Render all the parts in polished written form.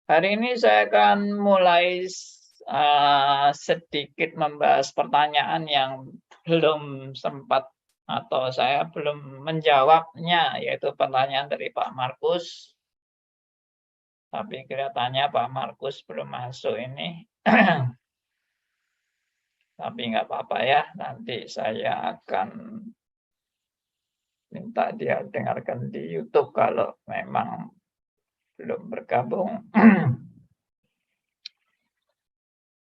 Hari ini saya akan mulai sedikit membahas pertanyaan yang belum sempat atau saya belum menjawabnya, yaitu pertanyaan dari Pak Markus. Tapi kelihatannya Pak Markus belum masuk ini. Tapi nggak apa-apa ya, nanti saya akan minta dia dengarkan di YouTube kalau memang belum bergabung.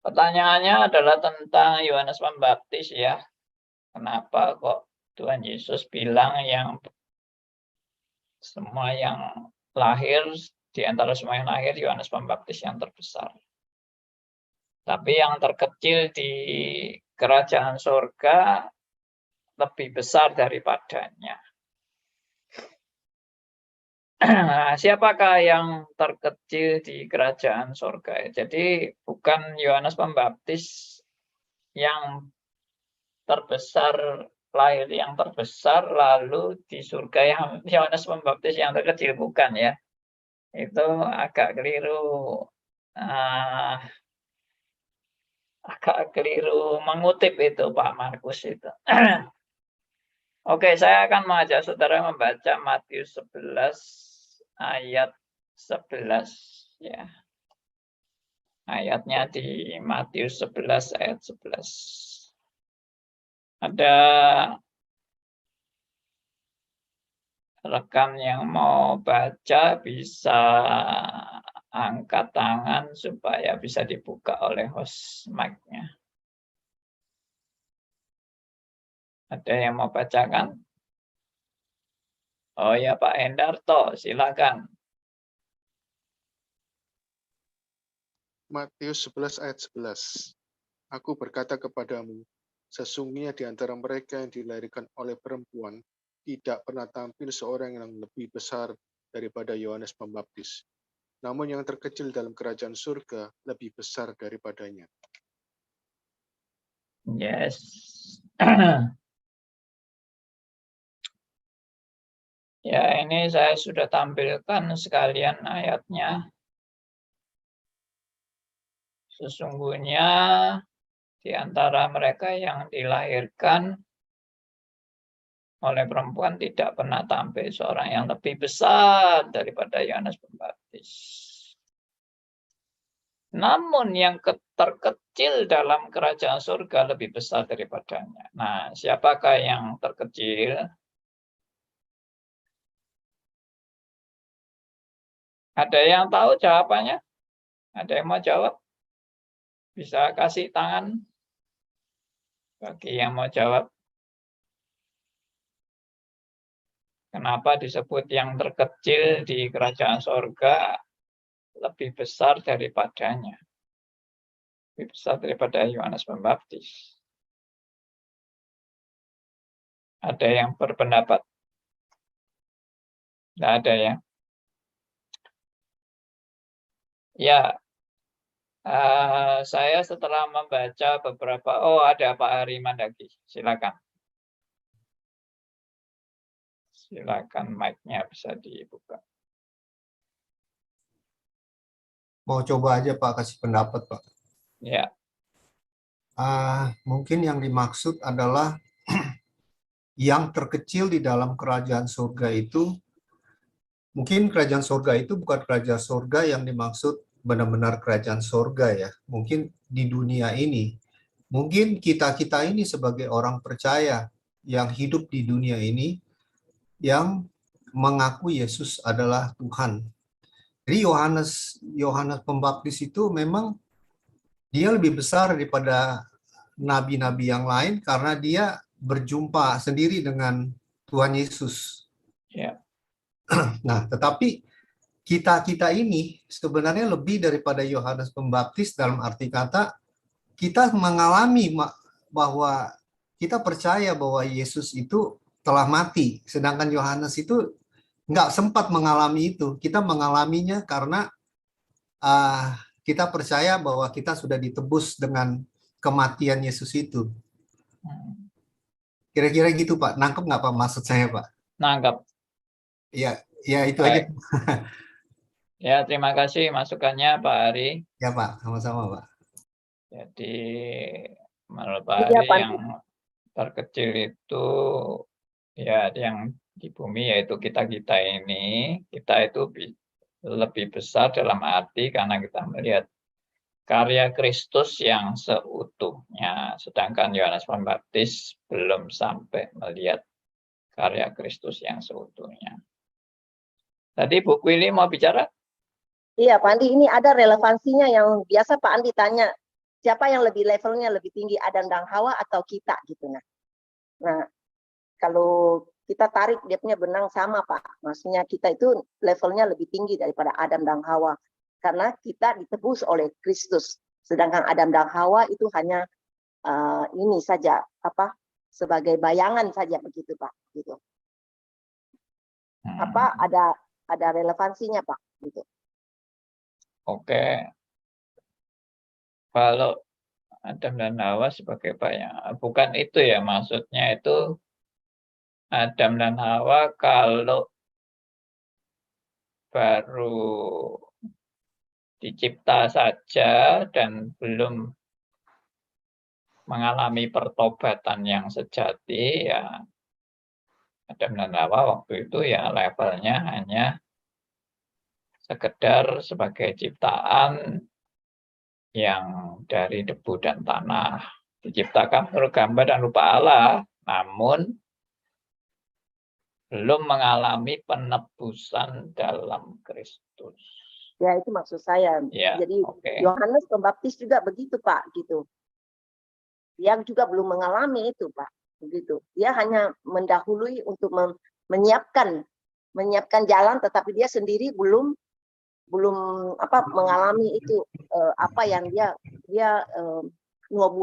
Pertanyaannya adalah tentang Yohanes Pembaptis ya. Kenapa kok Tuhan Yesus bilang yang semua yang lahir, di antara semua yang lahir, Yohanes Pembaptis yang terbesar. Tapi yang terkecil di kerajaan surga lebih besar daripadanya. Siapakah yang terkecil di kerajaan surga? Jadi bukan Yohanes Pembaptis yang terbesar, lahir yang terbesar, lalu di surga yang Yohanes Pembaptis yang terkecil, bukan ya. Itu agak keliru, mengutip itu Pak Markus itu. Oke, saya akan mengajak saudara membaca Matius 11 ayat 11 ya. Ayatnya di Matius 11 ayat 11. Ada rekan yang mau baca bisa angkat tangan supaya bisa dibuka oleh host mic-nya. Ada yang mau bacakan? Oh ya, Pak Hendarto, silakan. Matius 11 ayat 11. Aku berkata kepadamu, sesungguhnya di antara mereka yang dilahirkan oleh perempuan, tidak pernah tampil seorang yang lebih besar daripada Yohanes Pembaptis. Namun yang terkecil dalam kerajaan surga lebih besar daripadanya. Yes. Ya, ini saya sudah tampilkan sekalian ayatnya. Sesungguhnya di antara mereka yang dilahirkan oleh perempuan tidak pernah tampil seorang yang lebih besar daripada Yohanes Pembaptis. Namun yang terkecil dalam kerajaan surga lebih besar daripadanya. Nah, siapakah yang terkecil? Ada yang tahu jawabannya? Ada yang mau jawab? Bisa kasih tangan bagi yang mau jawab. Kenapa disebut yang terkecil di kerajaan surga lebih besar daripadanya? Lebih besar daripada Yohanes Pembaptis. Ada yang berpendapat? Tidak ada ya? Ya, saya setelah membaca beberapa, ada Pak Hariman lagi, silakan. Silakan mic-nya bisa dibuka. Mau coba aja Pak kasih pendapat Pak. Ya. Mungkin yang dimaksud adalah yang terkecil di dalam kerajaan surga itu, mungkin kerajaan surga itu bukan kerajaan surga yang dimaksud benar-benar kerajaan surga ya. Mungkin di dunia ini, mungkin kita-kita ini sebagai orang percaya yang hidup di dunia ini, yang mengaku Yesus adalah Tuhan. Jadi Yohanes Pembaptis itu memang dia lebih besar daripada nabi-nabi yang lain karena dia berjumpa sendiri dengan Tuhan Yesus. Ya. Nah, tetapi kita ini sebenarnya lebih daripada Yohanes Pembaptis dalam arti kata kita mengalami bahwa kita percaya bahwa Yesus itu telah mati, sedangkan Yohanes itu nggak sempat mengalami itu. Kita mengalaminya karena kita percaya bahwa kita sudah ditebus dengan kematian Yesus itu. Kira-kira gitu Pak, nangkep nggak Pak maksud saya Pak? Nangkep. Ya itu Baik. aja. Ya, terima kasih masukannya Pak Ari. Ya Pak, sama-sama Pak. Jadi menurut Pak Iya, Ari Pak. yang terkecil itu ya yang di bumi yaitu kita-kita ini, kita itu lebih besar dalam arti karena kita melihat karya Kristus yang seutuhnya, sedangkan Yohanes Pembaptis belum sampai melihat karya Kristus yang seutuhnya. Tadi Bu Kwili mau bicara? Iya, Pak Andi, ini ada relevansinya yang biasa Pak Andi tanya, siapa yang lebih levelnya lebih tinggi, Adam dan Hawa atau kita gitu. Nah, kalau kita tarik dia punya benang sama Pak, maksudnya kita itu levelnya lebih tinggi daripada Adam dan Hawa, karena kita ditebus oleh Kristus, sedangkan Adam dan Hawa itu hanya ini saja apa sebagai bayangan saja begitu Pak, gitu. Apa ada relevansinya Pak, gitu. Oke. Kalau Adam dan Hawa sebagai bayangan, bukan itu ya maksudnya itu Adam dan Hawa kalau baru dicipta saja dan belum mengalami pertobatan yang sejati, ya Adam dan Hawa waktu itu ya levelnya hanya sekedar sebagai ciptaan yang dari debu dan tanah. Diciptakan menurut gambar dan rupa Allah, namun belum mengalami penebusan dalam Kristus. Ya itu maksud saya. Ya, Jadi oke. Yohanes Pembaptis juga begitu Pak, gitu. Dia juga belum mengalami itu Pak, begitu. Dia hanya mendahului untuk menyiapkan jalan, tetapi dia sendiri belum mengalami itu apa yang dia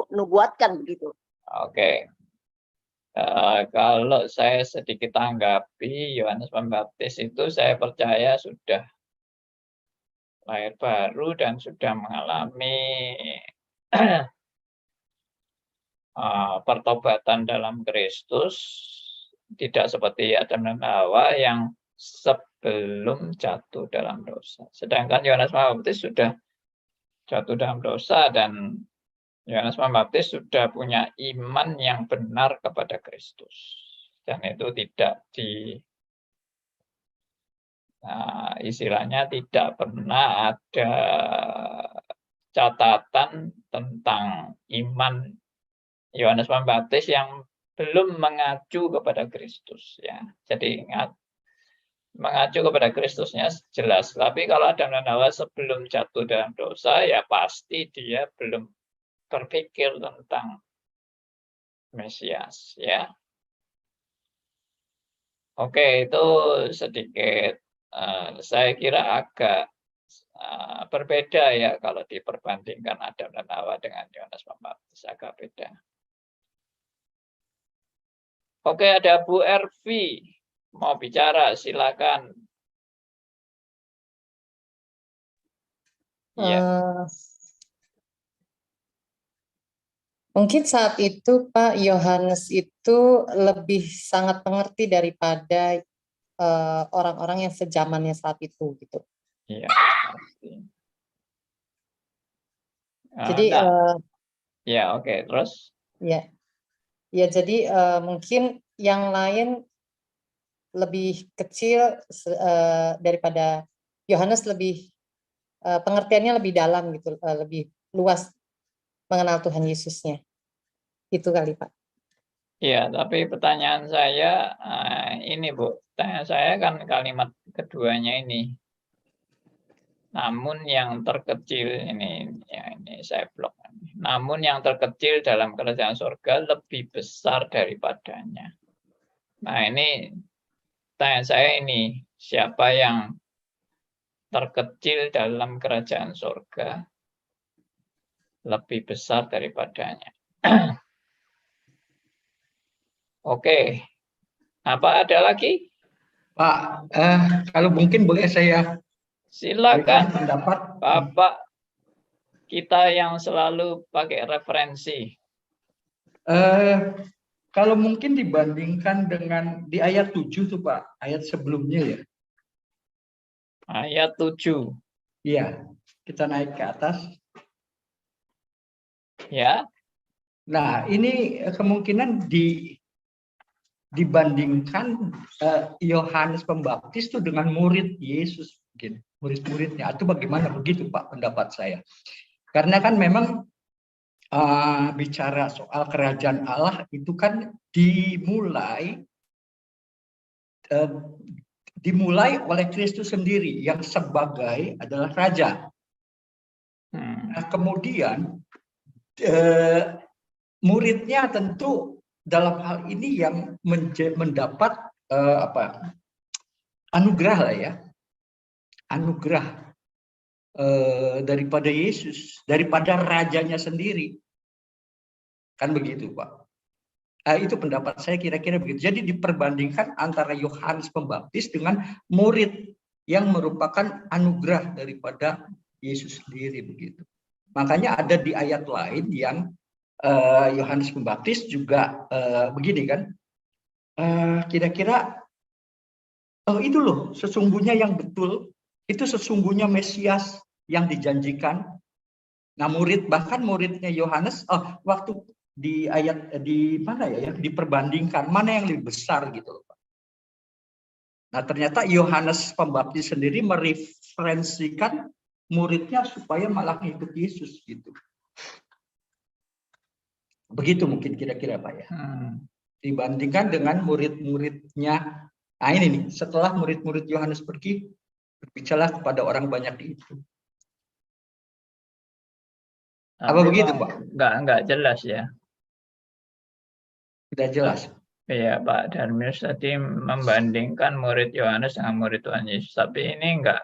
nubuatkan begitu. Oke. Kalau saya sedikit tanggapi, Yohanes Pembaptis itu saya percaya sudah lahir baru dan sudah mengalami pertobatan dalam Kristus, tidak seperti Adam dan Hawa yang sebelum jatuh dalam dosa. Sedangkan Yohanes Pembaptis sudah jatuh dalam dosa dan Yohanes Pembaptis sudah punya iman yang benar kepada Kristus. Dan itu tidak istilahnya tidak pernah ada catatan tentang iman Yohanes Pembaptis yang belum mengacu kepada Kristus, ya. Jadi mengacu kepada Kristusnya jelas. Tapi kalau Adam dan Hawa sebelum jatuh dalam dosa, ya pasti dia belum berpikir tentang Mesias, ya. Oke, itu sedikit saya kira agak berbeda ya kalau diperbandingkan Adam dan Hawa dengan Yohanes Pembaptis, agak beda. Oke, ada Bu Ervi mau bicara, silakan. Ya. Mungkin saat itu Pak Yohanes itu lebih sangat mengerti daripada orang-orang yang sejamannya saat itu gitu. Iya, pasti. Jadi ya oke, terus? Ya, jadi mungkin yang lain lebih kecil daripada Yohanes, lebih pengertiannya lebih dalam gitu, lebih luas mengenal Tuhan Yesusnya. Itu kali Pak. Iya, tapi pertanyaan saya ini Bu, pertanyaan saya kan kalimat keduanya ini. Namun yang terkecil ini, ya ini saya blok. Namun yang terkecil dalam kerajaan surga lebih besar daripadanya. Nah ini pertanyaan saya ini, siapa yang terkecil dalam kerajaan surga lebih besar daripadanya? Oke, apa ada lagi? Pak, kalau mungkin boleh saya silakan pendapat. Bapak, kita yang selalu pakai referensi. Kalau mungkin dibandingkan dengan di ayat 7 tuh Pak, ayat sebelumnya ya. Ayat 7. Iya, kita naik ke atas. Ya. Nah, ini kemungkinan dibandingkan Yohanes Pembaptis itu dengan murid Yesus, mungkin murid-muridnya, atau bagaimana begitu Pak pendapat saya? Karena kan memang bicara soal kerajaan Allah itu kan dimulai oleh Kristus sendiri yang sebagai adalah raja. Nah, kemudian muridnya tentu dalam hal ini yang mendapat anugerah lah ya, anugerah daripada Yesus, daripada rajanya sendiri, kan begitu Pak. Itu pendapat saya kira-kira begitu. Jadi diperbandingkan antara Yohanes Pembaptis dengan murid yang merupakan anugerah daripada Yesus sendiri begitu. Makanya ada di ayat lain yang Yohanes Pembaptis juga begini kan, kira-kira itu loh sesungguhnya yang betul, itu sesungguhnya Mesias yang dijanjikan. Nah bahkan muridnya Yohanes waktu di ayat di mana ya, diperbandingkan mana yang lebih besar gitu loh Pak. Nah ternyata Yohanes Pembaptis sendiri mereferensikan muridnya supaya malah ngikut Yesus gitu. Begitu mungkin kira-kira Pak ya. Dibandingkan dengan murid-muridnya. Nah ini nih, setelah murid-murid Yohanes pergi, berbicara kepada orang banyak itu. Apa begitu Pak? Enggak jelas ya. Tidak jelas. Iya Pak Darmius tadi membandingkan murid Yohanes dengan murid Tuhan Yesus, tapi ini enggak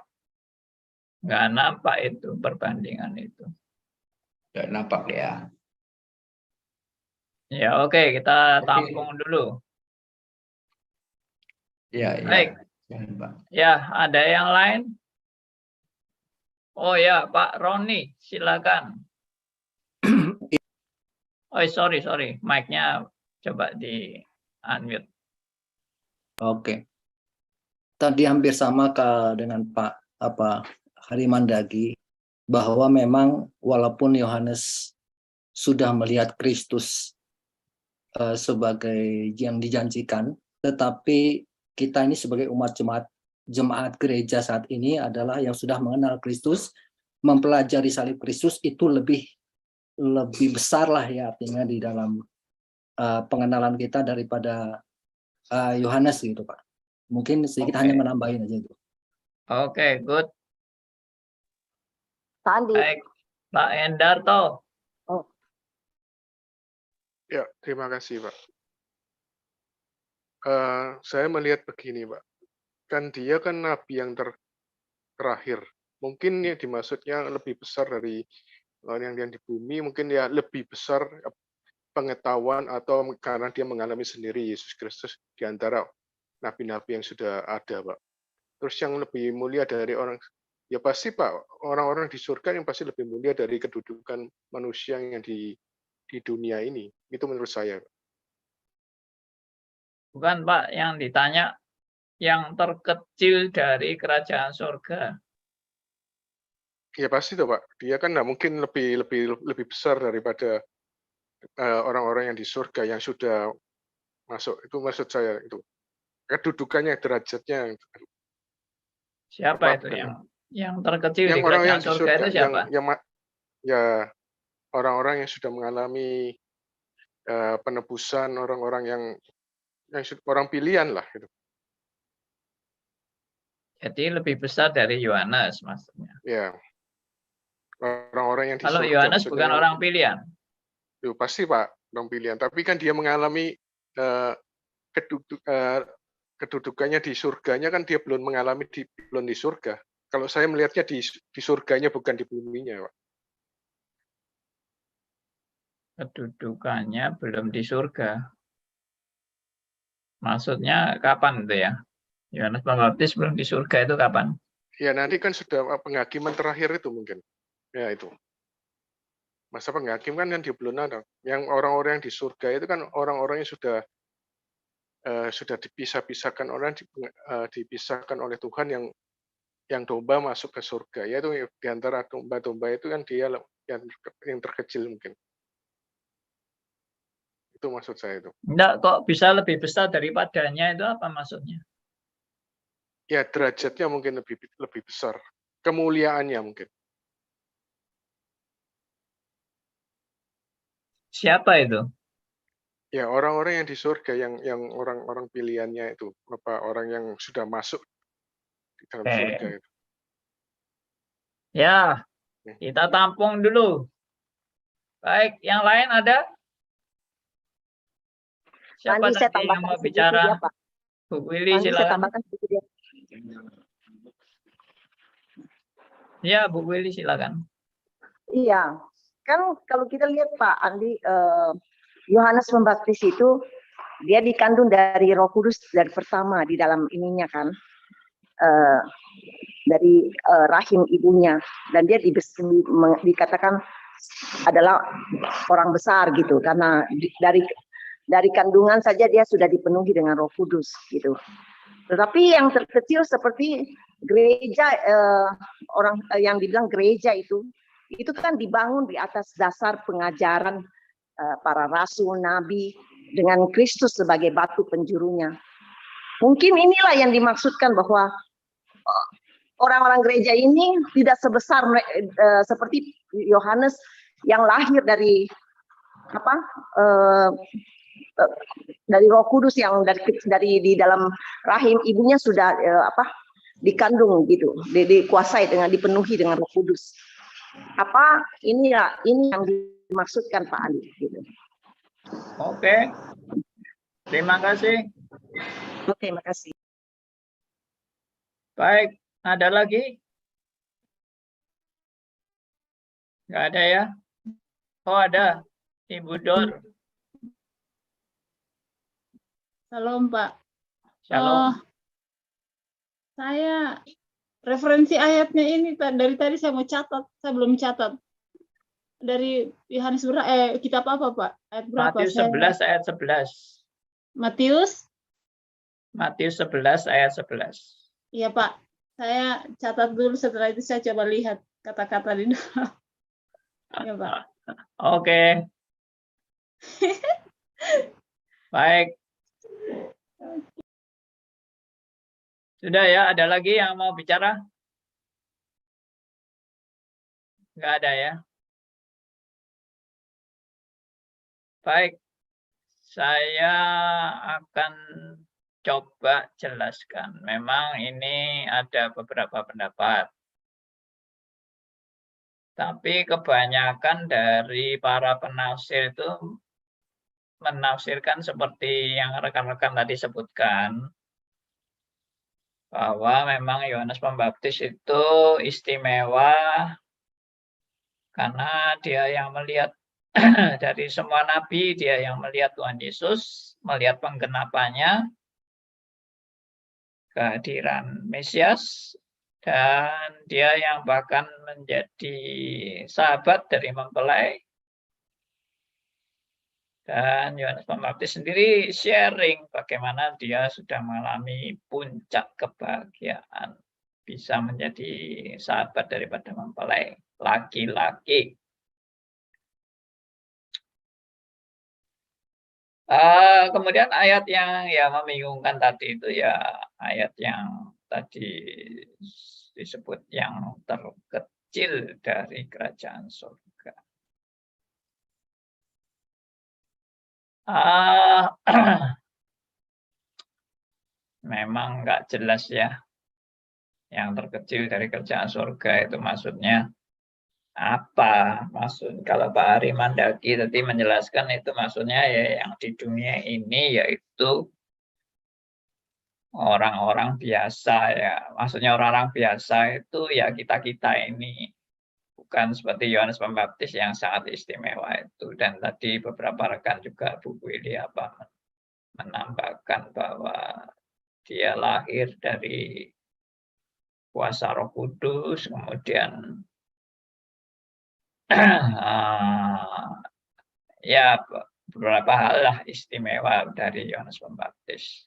nampak itu perbandingan itu. Enggak nampak ya. Ya oke, kita tampung dulu. Ya, baik. Ya, Pak. Ya, ada yang lain? Oh ya, Pak Roni, silakan. Oh sorry, mic-nya coba di unmute. Oke. Tadi hampir sama dengan Pak Harimandagi, bahwa memang walaupun Yohanes sudah melihat Kristus sebagai yang dijanjikan, tetapi kita ini sebagai umat jemaat gereja saat ini adalah yang sudah mengenal Kristus, mempelajari salib Kristus itu lebih besar lah ya, artinya di dalam pengenalan kita daripada Yohanes gitu Pak. Mungkin sedikit hanya menambahin aja itu. Oke, good. Pak Andi. Baik, Pak Endarto. Ya, terima kasih Pak. Saya melihat begini Pak, kan dia kan nabi yang terakhir. Mungkin ya dimaksudnya lebih besar dari yang di bumi, mungkin ya lebih besar pengetahuan atau karena dia mengalami sendiri Yesus Kristus di antara nabi-nabi yang sudah ada Pak. Terus yang lebih mulia dari orang, ya pasti Pak, orang-orang di surga yang pasti lebih mulia dari kedudukan manusia yang di dunia ini. Itu menurut saya. Bukan Pak, yang ditanya yang terkecil dari kerajaan surga. Ya pasti tuh Pak, dia kan nggak mungkin lebih besar daripada orang-orang yang di surga yang sudah masuk. Itu maksud saya itu. Kedudukannya, derajatnya. Siapa itu yang terkecil yang di orang kerajaan yang di surga itu siapa? Ya orang-orang yang sudah mengalami penebusan, orang-orang yang orang pilihan lah gitu. Jadi lebih besar dari Yohanes maksudnya. Ya. Orang-orang yang di Kalau surga. Yohanes bukan orang pilihan. Itu pasti Pak, orang pilihan. Tapi kan dia mengalami kedudukannya di surganya, kan dia belum mengalami belum di surga. Kalau saya melihatnya di surganya bukan di buminya Pak. Kedudukannya belum di surga. Maksudnya kapan itu ya? Yohanes Pembaptis belum di surga itu kapan? Ya nanti kan sudah penghakiman terakhir itu mungkin. Ya itu. Masa penghakim kan dia belum ada. Yang orang-orang yang di surga itu kan orang-orang yang sudah dipisah-pisahkan, orang dipisahkan oleh Tuhan yang yang domba masuk ke surga. Yaitu di antara domba-domba itu kan dia yang terkecil mungkin. Itu maksud saya itu. Enggak, kok bisa lebih besar daripadanya, itu apa maksudnya? Ya derajatnya mungkin lebih besar. Kemuliaannya mungkin. Siapa itu? Ya orang-orang yang di surga, yang orang-orang pilihannya itu, orang yang sudah masuk di dalam surga itu. Ya, kita tampung dulu. Baik, yang lain ada? Siapa Andi, saya tadi yang tambahkan mau sedikit ya, bicara? Pak. Bu Willy, Andi, saya silakan. tambahkan sedikit ya. Ya, Bu Willy, silakan. Iya, kan kalau kita lihat Pak Andi, Yohanes Pembaptis itu dia dikandung dari Roh Kudus dari pertama di dalam ininya kan, dari rahim ibunya, dan dia dikatakan adalah orang besar gitu, karena dari kandungan saja dia sudah dipenuhi dengan Roh Kudus gitu. Tetapi yang terkecil seperti gereja, orang yang dibilang gereja itu kan dibangun di atas dasar pengajaran para rasul, nabi, dengan Kristus sebagai batu penjurunya. Mungkin inilah yang dimaksudkan bahwa orang-orang gereja ini tidak sebesar seperti Yohanes yang lahir dari dari Roh Kudus, yang dari di dalam rahim ibunya sudah dikandung gitu, dikuasai dengan dipenuhi dengan Roh Kudus. Ini yang dimaksudkan Pak Ali gitu. Oke. Terima kasih. Oke, makasih. Baik, ada lagi? Nggak ada ya? Oh, ada. Ibu Dor. Shalom, Pak. Shalom. Saya referensi ayatnya ini dari tadi saya mau catat, saya belum catat. Dari Yohanes kitab apa, Pak? Ayat berapa? Matius 11 ayat 11. Matius? Matius 11 ayat 11. Iya, Pak. Saya catat dulu, setelah itu saya coba lihat kata-kata di dalam. Ya, Pak. Oke. Baik. Sudah ya, ada lagi yang mau bicara? Nggak ada ya? Baik. Saya akan coba jelaskan. Memang ini ada beberapa pendapat. Tapi kebanyakan dari para penafsir itu menafsirkan seperti yang rekan-rekan tadi sebutkan, bahwa memang Yohanes Pembaptis itu istimewa karena dia yang melihat dari semua nabi, dia yang melihat Tuhan Yesus, melihat penggenapannya, kehadiran Mesias, dan dia yang bahkan menjadi sahabat dari mempelai. Dan Yohanes Pembaptis sendiri sharing bagaimana dia sudah mengalami puncak kebahagiaan, bisa menjadi sahabat daripada mempelai laki-laki. Kemudian ayat yang membingungkan tadi itu ya ayat yang tadi disebut yang terkecil dari kerajaan surga. Memang nggak jelas ya, yang terkecil dari kerajaan surga itu maksudnya apa? Maksud kalau Pak Ari Mandaki tadi menjelaskan itu maksudnya ya yang di dunia ini yaitu orang-orang biasa ya. Maksudnya orang-orang biasa itu ya kita-kita ini. Bukan seperti Yohanes Pembaptis yang sangat istimewa itu. Dan tadi beberapa rekan juga Bu Willy menambahkan bahwa dia lahir dari kuasa Roh Kudus, kemudian ya beberapa hal lah istimewa dari Yohanes Pembaptis.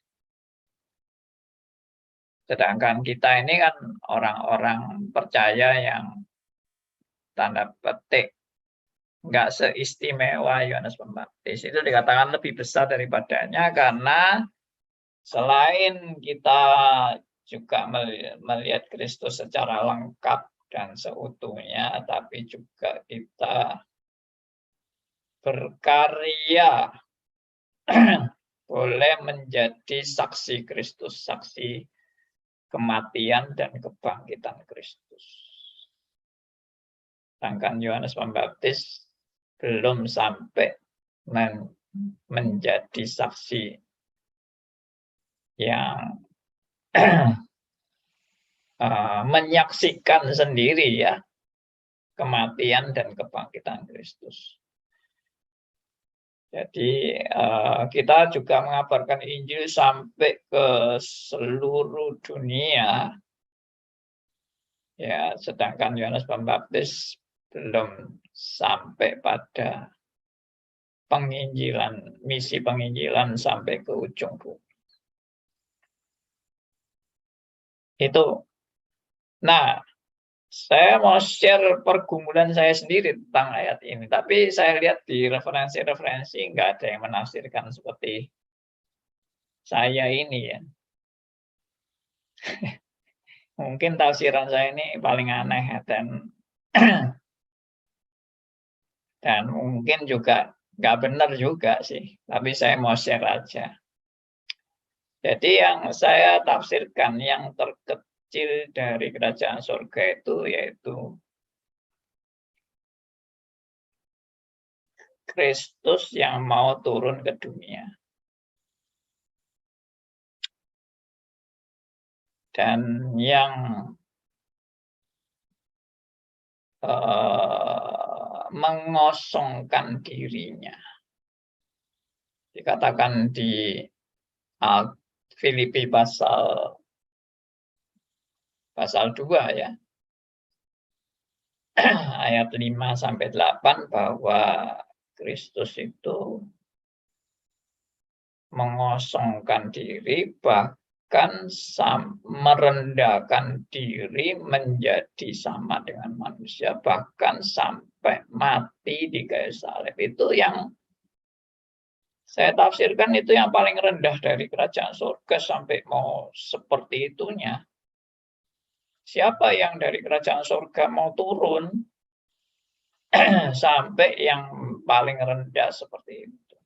Sedangkan kita ini kan orang-orang percaya yang tanda petik nggak seistimewa Yohanes Pembaptis. Itu dikatakan lebih besar daripadanya karena selain kita juga melihat Kristus secara lengkap dan seutuhnya, tapi juga kita berkarya boleh menjadi saksi Kristus, saksi kematian dan kebangkitan Kristus. Sedangkan Yohanes Pembaptis belum sampai menjadi saksi yang menyaksikan sendiri ya kematian dan kebangkitan Kristus. Jadi kita juga mengabarkan Injil sampai ke seluruh dunia. Ya, sedangkan Yohanes Pembaptis belum sampai pada penginjilan, misi penginjilan sampai ke ujung bumi. Itu. Nah, saya mau share pergumulan saya sendiri tentang ayat ini. Tapi saya lihat di referensi-referensi nggak ada yang menafsirkan seperti saya ini ya. Mungkin tafsiran saya ini paling aneh dan mungkin juga nggak benar juga sih. Tapi saya mau share aja. Jadi yang saya tafsirkan yang terkecil dari kerajaan surga itu yaitu Kristus yang mau turun ke dunia. Dan yang mengosongkan dirinya. Dikatakan di Filipi pasal 2 ya. Ayat 5-8 bahwa Kristus itu mengosongkan diri, bahkan merendahkan diri menjadi sama dengan manusia, bahkan sampai mati di kayu salib. Itu yang saya tafsirkan itu yang paling rendah dari kerajaan surga sampai mau seperti itunya. Siapa yang dari kerajaan surga mau turun sampai yang paling rendah seperti itu.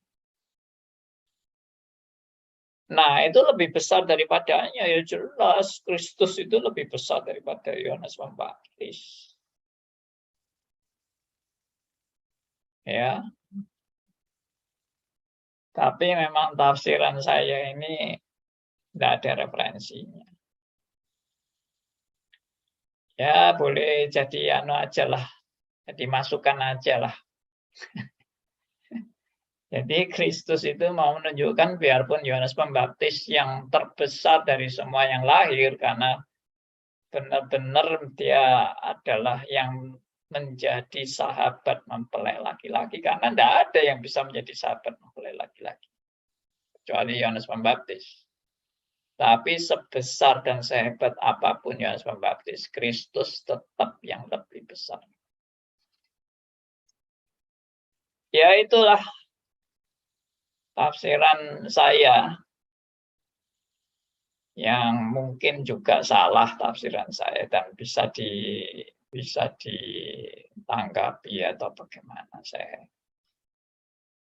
Nah, itu lebih besar daripadanya, ya jelas. Kristus itu lebih besar daripada Yohanes Pembaptis. Ya. Tapi memang tafsiran saya ini tidak ada referensinya. Ya, boleh jadi aja lah. Jadi masukan aja lah. Jadi Kristus itu mau menunjukkan biarpun Yohanes Pembaptis yang terbesar dari semua yang lahir, karena benar-benar dia adalah yang menjadi sahabat mempelai laki-laki, karena tidak ada yang bisa menjadi sahabat mempelai laki-laki kecuali Yohanes Pembaptis. Tapi sebesar dan sehebat apapun Yohanes Pembaptis, Kristus tetap yang lebih besar. Ya itulah tafsiran saya, yang mungkin juga salah tafsiran saya dan bisa ditanggapi atau bagaimana, saya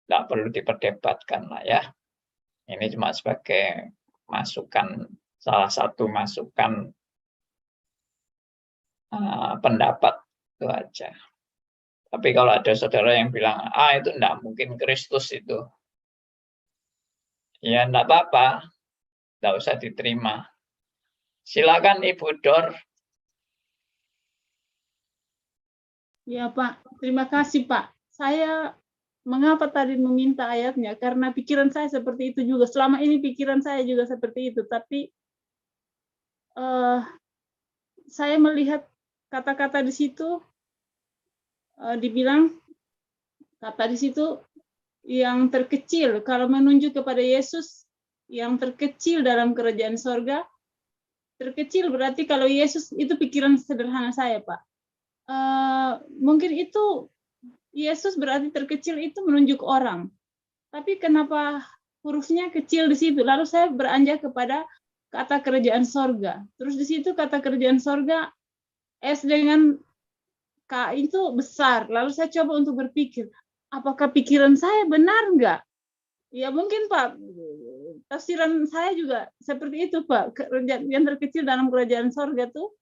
tidak perlu diperdebatkan lah ya. Ini cuma sebagai masukan, salah satu masukan pendapat itu aja. Tapi kalau ada saudara yang bilang, itu tidak mungkin Kristus itu, ya tidak apa-apa, tidak usah diterima. Silakan Ibu Dor. Ya Pak, terima kasih Pak. Saya mengapa tadi meminta ayatnya? Karena pikiran saya seperti itu juga. Selama ini pikiran saya juga seperti itu. Tapi saya melihat kata-kata di situ, dibilang kata di situ yang terkecil. Kalau menunjuk kepada Yesus, yang terkecil dalam kerajaan sorga, terkecil berarti kalau Yesus itu pikiran sederhana saya, Pak. Mungkin itu Yesus berarti terkecil itu menunjuk orang. Tapi kenapa hurufnya kecil di situ? Lalu saya beranjak kepada kata kerajaan sorga. Terus di situ kata kerajaan sorga S dengan K itu besar. Lalu saya coba untuk berpikir, apakah pikiran saya benar enggak? Ya mungkin Pak, tafsiran saya juga seperti itu Pak. Yang terkecil dalam kerajaan sorga tuh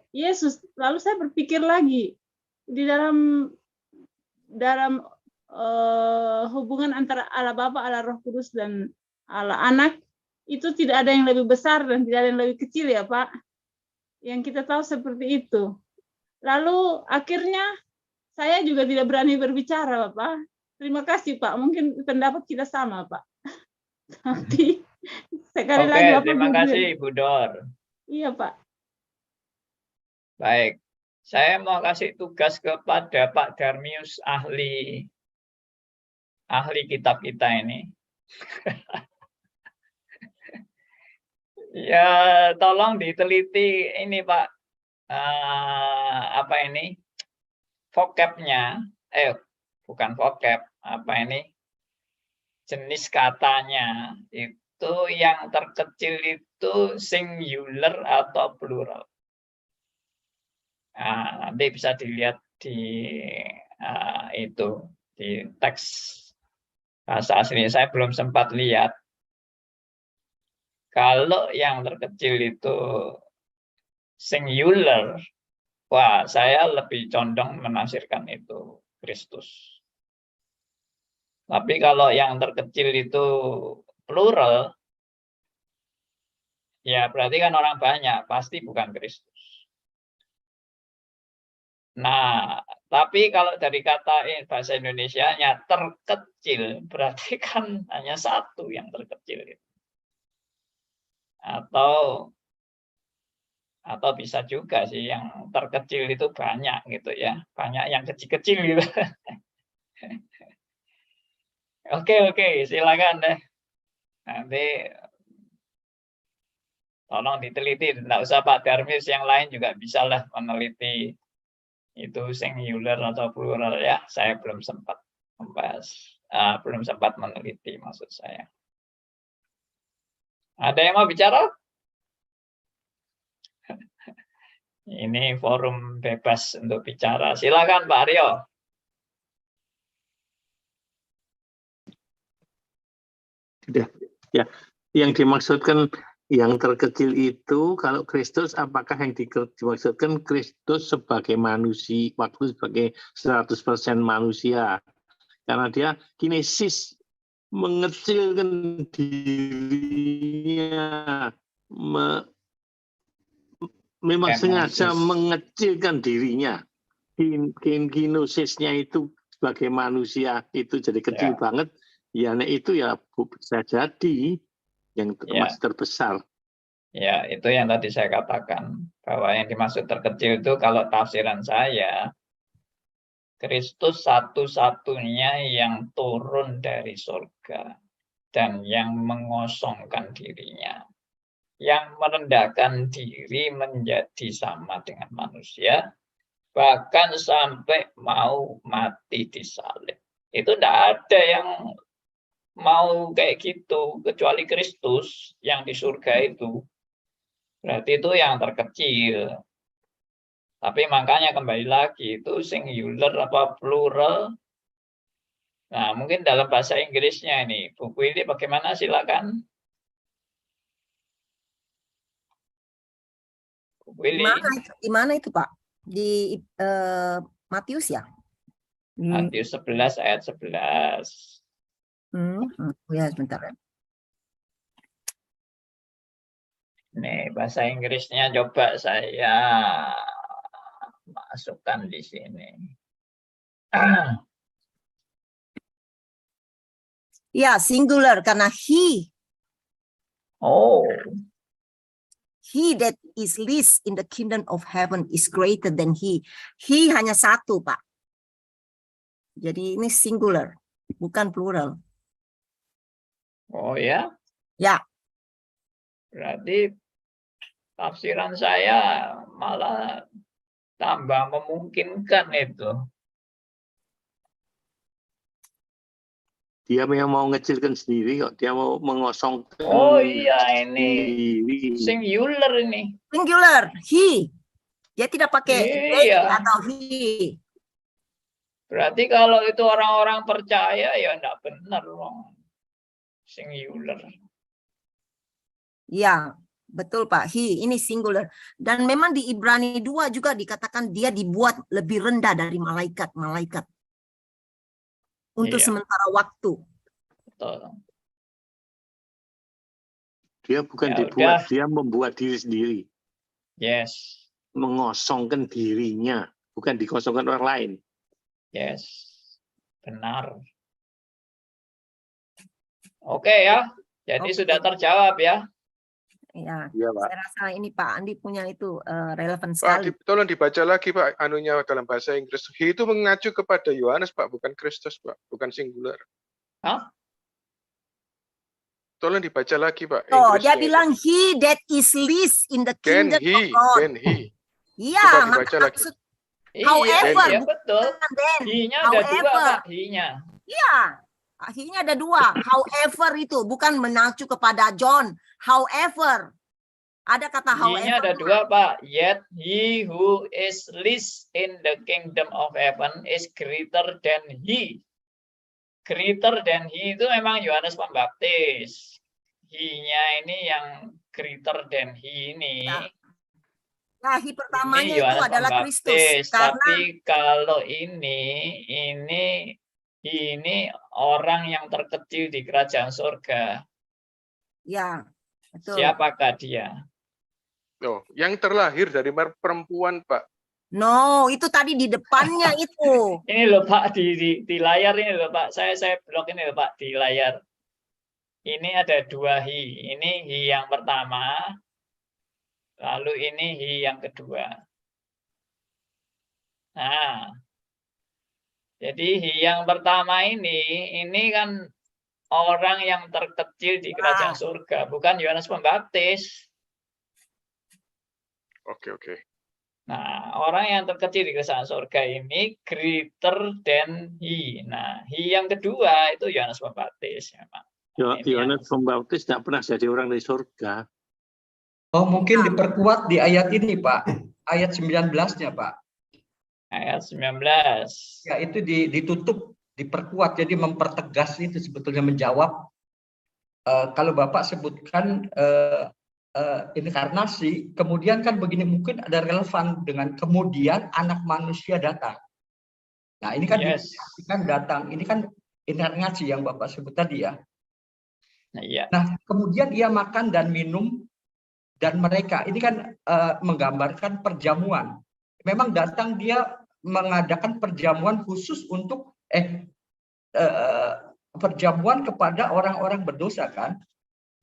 Yesus. Lalu saya berpikir lagi di dalam hubungan antara Allah Bapa, Allah Roh Kudus dan Allah Anak itu tidak ada yang lebih besar dan tidak ada yang lebih kecil ya Pak. Yang kita tahu seperti itu. Lalu akhirnya saya juga tidak berani berbicara Bapak. Terima kasih Pak. Mungkin pendapat kita sama Pak. Tapi sekali Oke, lagi Bapak terima kasih Ibu Dor. Iya Pak. Baik, saya mau kasih tugas kepada Pak Darmius, ahli kitab kita ini. Ya, tolong diteliti ini Pak, apa ini, vocabnya, bukan vocab, apa ini, jenis katanya, itu yang terkecil itu singular atau plural. Nah, nanti bisa dilihat di itu, di teks bahasa asli. Saya belum sempat lihat. Kalau yang terkecil itu singular, wah saya lebih condong menafsirkan itu Kristus. Tapi kalau yang terkecil itu plural, ya berarti kan orang banyak, pasti bukan Kristus. Nah, tapi kalau dari kata bahasa Indonesianya terkecil, berarti kan hanya satu yang terkecil itu. Atau bisa juga sih yang terkecil itu banyak gitu ya, banyak yang kecil-kecil gitu. Oke, silakan deh. Nanti tolong diteliti, tidak usah Pak Darmis, yang lain juga bisa lah meneliti itu singular atau plural ya. Saya belum sempat membahas, belum sempat meneliti maksud saya. Ada yang mau bicara? Ini forum bebas untuk bicara. Silakan Pak Aryo. Ya, yang dimaksudkan yang terkecil itu kalau Kristus, apakah yang dimaksudkan Kristus sebagai manusia, waktu sebagai 100% manusia? Karena dia kinesis, mengecilkan dirinya, memang sengaja mengecilkan dirinya. Kinosisnya itu sebagai manusia itu jadi kecil banget. Ya, itu ya bisa jadi yang masih terbesar. Ya, itu yang tadi saya katakan, bahwa yang dimaksud terkecil itu kalau tafsiran saya, Kristus satu-satunya yang turun dari surga dan yang mengosongkan dirinya, yang merendahkan diri menjadi sama dengan manusia, bahkan sampai mau mati di salib. Itu tidak ada yang mau kayak gitu, kecuali Kristus yang di surga itu. Berarti itu yang terkecil. Tapi makanya kembali lagi, itu singular apa plural. Nah, mungkin dalam bahasa Inggrisnya ini, buku ini bagaimana, silakan. Di mana itu Pak? Di Matius ya? Matius 11 ayat 11. Ya, sebentar. Nih, bahasa Inggrisnya coba saya masukkan di sini. Ya, singular karena he. Oh. He that is least in the kingdom of heaven is greater than he. He hanya satu, Pak. Jadi ini singular, bukan plural. Oh ya? Ya. Berarti tafsiran saya malah tambah memungkinkan itu. Dia memang mau ngecilkan sendiri kok, dia mau mengosongkan Oh iya, ini sendiri. singular ini. Singular, he. Dia tidak pakai they Iya. atau he. Berarti kalau itu orang-orang percaya ya enggak benar dong. Singular. Ya, betul Pak. He, ini singular. Dan memang di Ibrani 2 juga dikatakan dia dibuat lebih rendah dari malaikat-malaikat. Untuk Iya. sementara waktu. Betul. Dia bukan Ya dibuat, udah. dia membuat diri sendiri. Yes. Mengosongkan dirinya, bukan dikosongkan orang lain. Yes. Benar. Oke ya. Jadi Oke. sudah terjawab ya. Ya, Iya, Pak. saya rasa ini Pak Andi punya itu relevan Pak, sekali. tolong dibaca lagi Pak, anunya dalam bahasa Inggris. He itu mengacu kepada Yohanes Pak, bukan Kristus Pak, bukan singular. Hah? Tolong dibaca lagi Pak. Oh, Inggrisnya dia itu. bilang he that is least in the Can kingdom he, of God. can he. Iya, Coba maka dibaca lagi. maksud Iya, However, iya betul. bukan then. He-nya ada dua, However. Pak. He-nya. Iya, akhirnya ada dua. However itu bukan mengacu kepada John. However, ada kata He-nya however. ada dua, Pak. Yet he who is least in the kingdom of heaven is greater than he. Greater than he itu memang Yohanes Pembaptis. He-nya ini yang greater than he ini. Ya. Nah, he Ini pertamanya itu Yohanes adalah Kristus. Pembaptis. Karena Tapi kalau ini orang yang terkecil di kerajaan surga. ya, betul. Siapakah dia? Oh, yang terlahir dari perempuan Pak. No, itu tadi di depannya itu. Ini loh Pak di layar ini loh Pak. Saya blok ini loh Pak di layar. Ini ada dua hi. Ini hi yang pertama. Lalu ini hi yang kedua. Nah. Jadi hi yang pertama ini kan orang yang terkecil di kerajaan surga, bukan Yohanes Pembaptis. Oke. Nah, orang yang terkecil di kerajaan surga ini greater than he. Nah, he yang kedua itu Yohanes Pembaptis. Memang. Yohanes Pembaptis tidak pernah jadi orang dari surga. Oh, mungkin diperkuat di ayat ini, Pak. Ayat 19-nya, Pak. Ayat 19. Ya, itu ditutup, diperkuat. Jadi mempertegas itu sebetulnya menjawab. Kalau Bapak sebutkan inkarnasi, kemudian kan begini, mungkin ada relevan dengan kemudian anak manusia datang. Nah, ini kan kan datang, ini kan inkarnasi yang Bapak sebut tadi ya. Nah, iya. Nah, kemudian ia makan dan minum dan mereka, ini kan menggambarkan perjamuan. Memang datang dia mengadakan perjamuan khusus untuk perjamuan kepada orang-orang berdosa kan?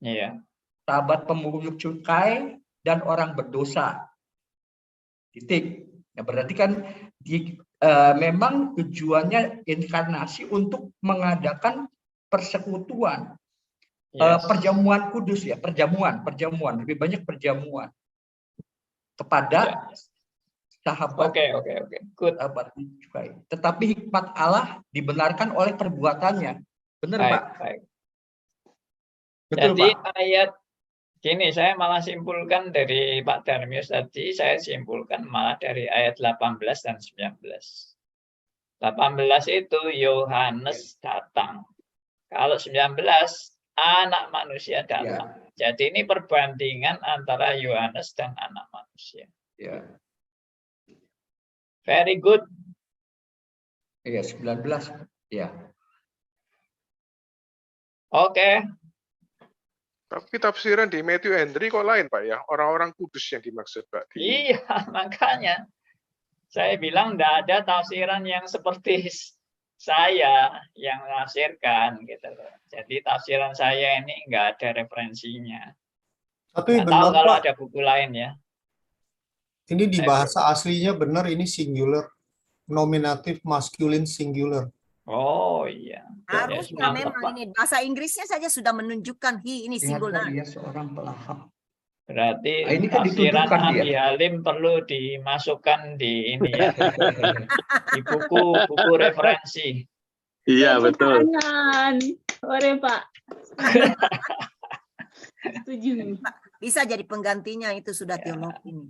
Iya. Sahabat pemungut cukai dan orang berdosa. Titik. Ya, berarti kan memang tujuannya inkarnasi untuk mengadakan persekutuan. Perjamuan kudus ya, perjamuan, lebih banyak perjamuan kepada sahabat. Oke. Good. Sahabat cukai. Tetapi hikmat Allah dibenarkan oleh perbuatannya. Benar, Pak? Baik. Betul, Jadi Pak. ayat gini, saya malah simpulkan dari Pak Darmius tadi, saya simpulkan malah dari ayat 18 dan 19. 18 itu Yohanes datang. Kalau 19 anak manusia datang. Ya. Jadi ini perbandingan antara Yohanes dan anak manusia. Ya. Very good. Iya, 19. Ya. Oke. Tapi tafsiran di Matthew Henry kok lain Pak ya? Orang-orang kudus yang dimaksud Pak. Iya, makanya. Saya bilang tidak ada tafsiran yang seperti saya yang menafsirkan gitu loh. Jadi tafsiran saya ini nggak ada referensinya. Tapi nggak benar tahu kalau Pak, ada buku lain ya. ini di bahasa aslinya benar ini singular, nominatif masculine singular. Oh iya. Harusnya Mantap, memang Pak. ini bahasa Inggrisnya saja sudah menunjukkan he ini singular. Dia seorang pelahap. Berarti Ini kan tafsiran dituduhkan Andi dia. Halim perlu dimasukkan di ini ya, di buku referensi. Iya, Tepuk betul. tangan. Ore, Pak. Setuju. Bisa jadi penggantinya itu sudah teologi ini.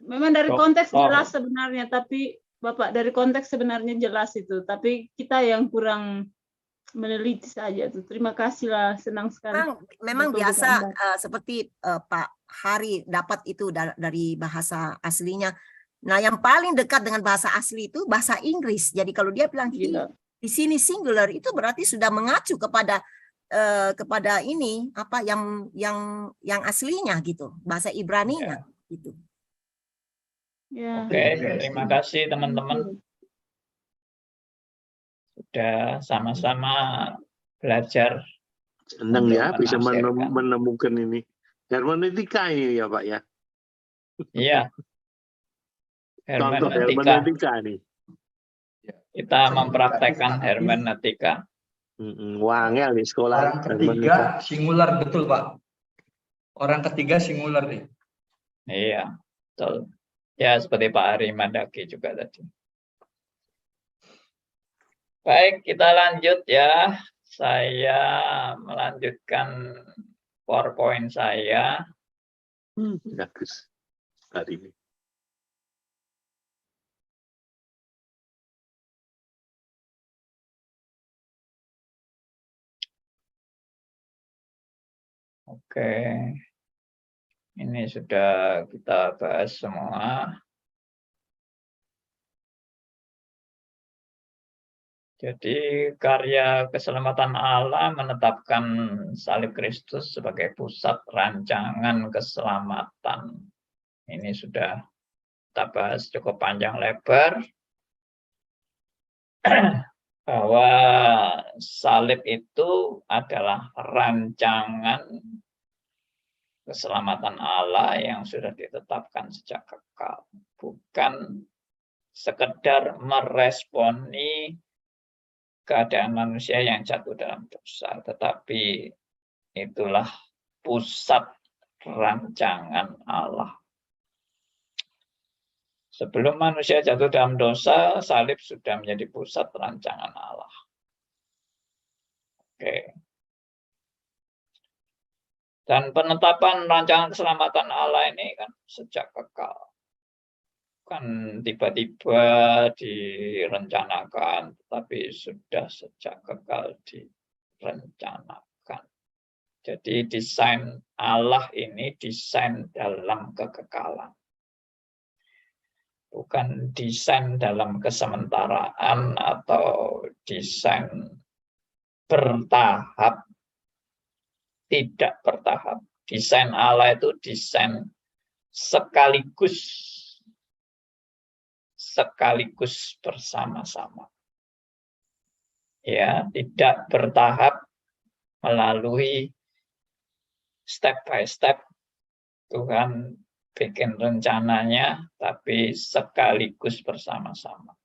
Memang dari konteks Doktor. jelas sebenarnya, tapi Bapak dari konteks sebenarnya jelas itu, tapi kita yang kurang meneliti saja tuh. Terima kasih lah, senang sekali. Memang Betul, biasa Anda. seperti Pak Hari dapat itu dari bahasa aslinya. Nah, yang paling dekat dengan bahasa asli itu bahasa Inggris. Jadi kalau dia bilang Gila. di sini singular itu berarti sudah mengacu kepada ini apa yang aslinya gitu, bahasa Ibraninya gitu. Ya. Oke, terima kasih teman-teman. Sudah sama-sama belajar. Senang untuk ya bisa menafsirkan. menemukan ini. Hermeneutika ini ya Pak ya. Iya. Contoh Hermeneutika. hermeneutika nih. Kita mempraktekkan hermeneutika. Wangel di sekolah. Orang ketiga singular, betul Pak. Orang ketiga singular nih. Iya, betul. Ya, seperti Pak Ari Mandaki juga tadi. Baik, kita lanjut ya. Saya melanjutkan PowerPoint saya. Bagus hari ini. Oke. Ini sudah kita bahas semua. Jadi karya keselamatan Allah menetapkan salib Kristus sebagai pusat rancangan keselamatan. Ini sudah kita bahas cukup panjang lebar. Bahwa salib itu adalah rancangan keselamatan Allah yang sudah ditetapkan sejak kekal. Bukan sekedar meresponi keadaan manusia yang jatuh dalam dosa, tetapi itulah pusat rancangan Allah. Sebelum manusia jatuh dalam dosa, salib sudah menjadi pusat rancangan Allah. Oke. Dan penetapan rancangan keselamatan Allah ini kan sejak kekal. Kan tiba-tiba direncanakan, tapi sudah sejak kekal direncanakan. Jadi desain Allah ini desain dalam kekekalan. Bukan desain dalam kesementaraan atau desain bertahap, tidak bertahap. Desain Allah itu desain sekaligus bersama-sama. Ya, tidak bertahap melalui step by step. Tuhan bikin rencananya, tapi sekaligus bersama-sama.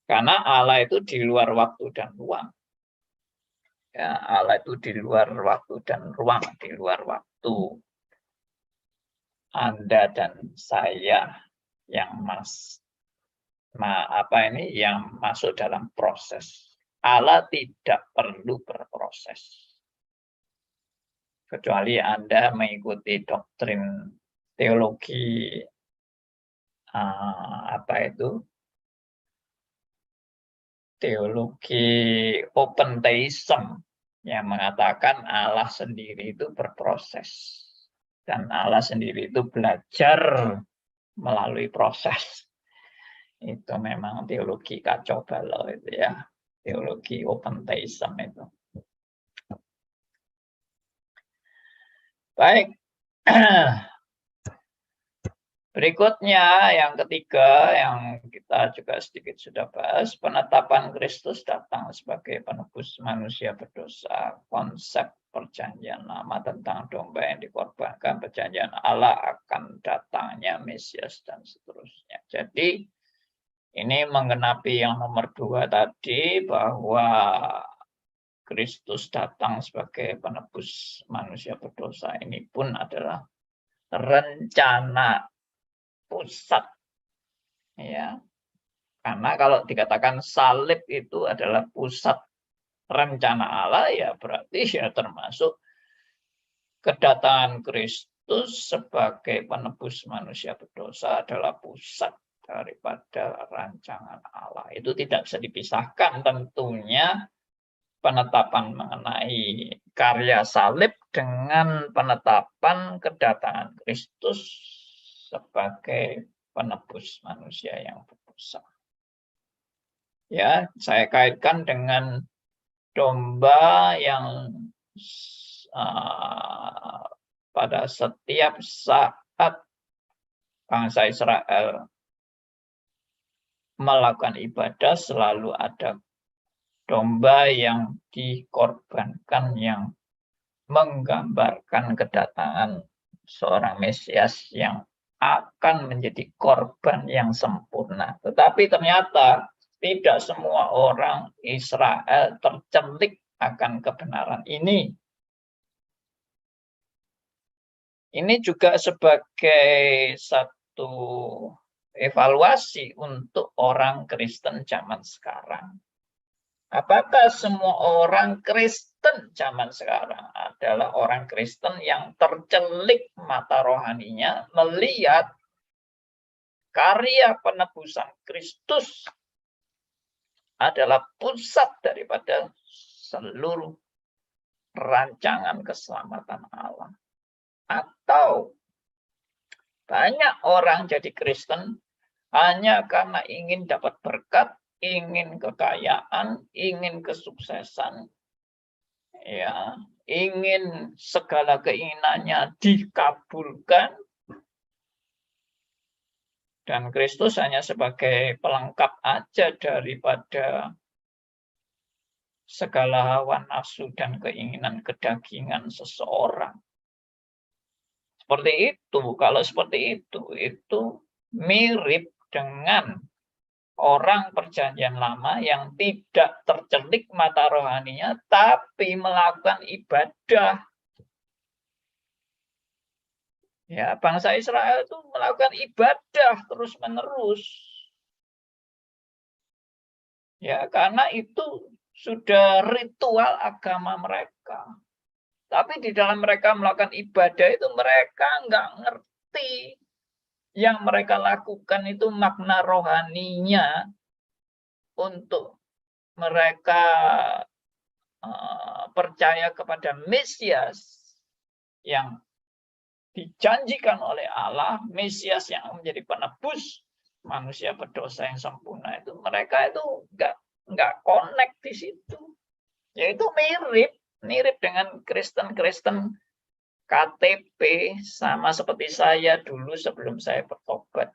Karena Allah itu di luar waktu dan ruang. Ya, Allah itu di luar waktu dan ruang, di luar waktu. Anda dan saya yang yang masuk dalam proses. Allah tidak perlu berproses. Kecuali Anda mengikuti doktrin teologi teologi open theism yang mengatakan Allah sendiri itu berproses dan Allah sendiri itu belajar melalui proses. Itu memang teologi kacau balau itu ya, teologi open theism itu. Baik, berikutnya yang ketiga yang kita juga sedikit sudah bahas, penetapan Kristus datang sebagai penebus manusia berdosa, konsep perjanjian lama tentang domba yang dikorbankan, perjanjian Allah akan datangnya Mesias dan seterusnya. Jadi ini menggenapi yang nomor 2 tadi, bahwa Kristus datang sebagai penebus manusia berdosa ini pun adalah rencana pusat, ya. Karena kalau dikatakan salib itu adalah pusat rencana Allah, ya berarti ya termasuk kedatangan Kristus sebagai penebus manusia berdosa adalah pusat daripada rancangan Allah. Itu tidak bisa dipisahkan tentunya penetapan mengenai karya salib dengan penetapan kedatangan Kristus sebagai penebus manusia yang berdosa. Ya, saya kaitkan dengan domba yang pada setiap saat bangsa Israel melakukan ibadah selalu ada domba yang dikorbankan yang menggambarkan kedatangan seorang Mesias yang akan menjadi korban yang sempurna. Tetapi ternyata tidak semua orang Israel tercelik akan kebenaran ini. Ini juga sebagai satu evaluasi untuk orang Kristen zaman sekarang. Apakah semua orang Kristen zaman sekarang adalah orang Kristen yang tercelik mata rohaninya melihat karya penebusan Kristus adalah pusat daripada seluruh rancangan keselamatan Allah? Atau banyak orang jadi Kristen hanya karena ingin dapat berkat, ingin kekayaan, ingin kesuksesan, ya, ingin segala keinginannya dikabulkan, dan Kristus hanya sebagai pelengkap aja daripada segala hawa nafsu dan keinginan kedagingan seseorang. Seperti itu, kalau seperti itu mirip dengan orang perjanjian lama yang tidak tercelik mata rohaninya, tapi melakukan ibadah. Ya, bangsa Israel itu melakukan ibadah terus-menerus. Ya, karena itu sudah ritual agama mereka. Tapi di dalam mereka melakukan ibadah itu mereka nggak ngerti. Yang mereka lakukan itu makna rohaninya untuk mereka percaya kepada Mesias yang dijanjikan oleh Allah, Mesias yang menjadi penebus manusia berdosa yang sempurna itu. Mereka itu nggak connect di situ. Yaitu mirip dengan Kristen-Kristen KTP, sama seperti saya dulu sebelum saya bertobat.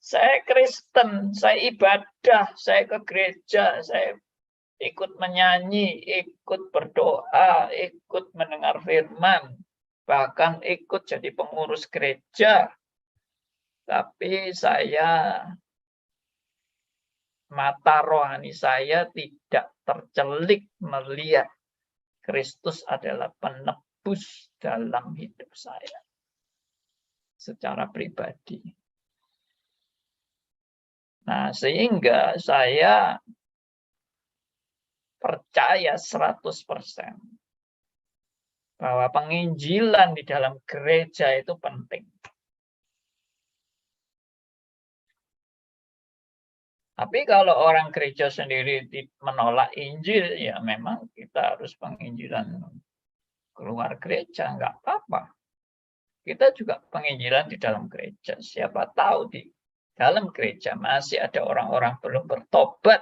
Saya Kristen, saya ibadah, saya ke gereja, saya ikut menyanyi, ikut berdoa, ikut mendengar firman, bahkan ikut jadi pengurus gereja. Tapi mata rohani saya tidak tercelik melihat Kristus adalah penebus dalam hidup saya secara pribadi. Nah, sehingga saya percaya 100% bahwa penginjilan di dalam gereja itu penting. Tapi kalau orang gereja sendiri menolak Injil, ya memang kita harus penginjilan keluar gereja, nggak apa-apa. Kita juga penginjilan di dalam gereja. Siapa tahu di dalam gereja masih ada orang-orang belum bertobat,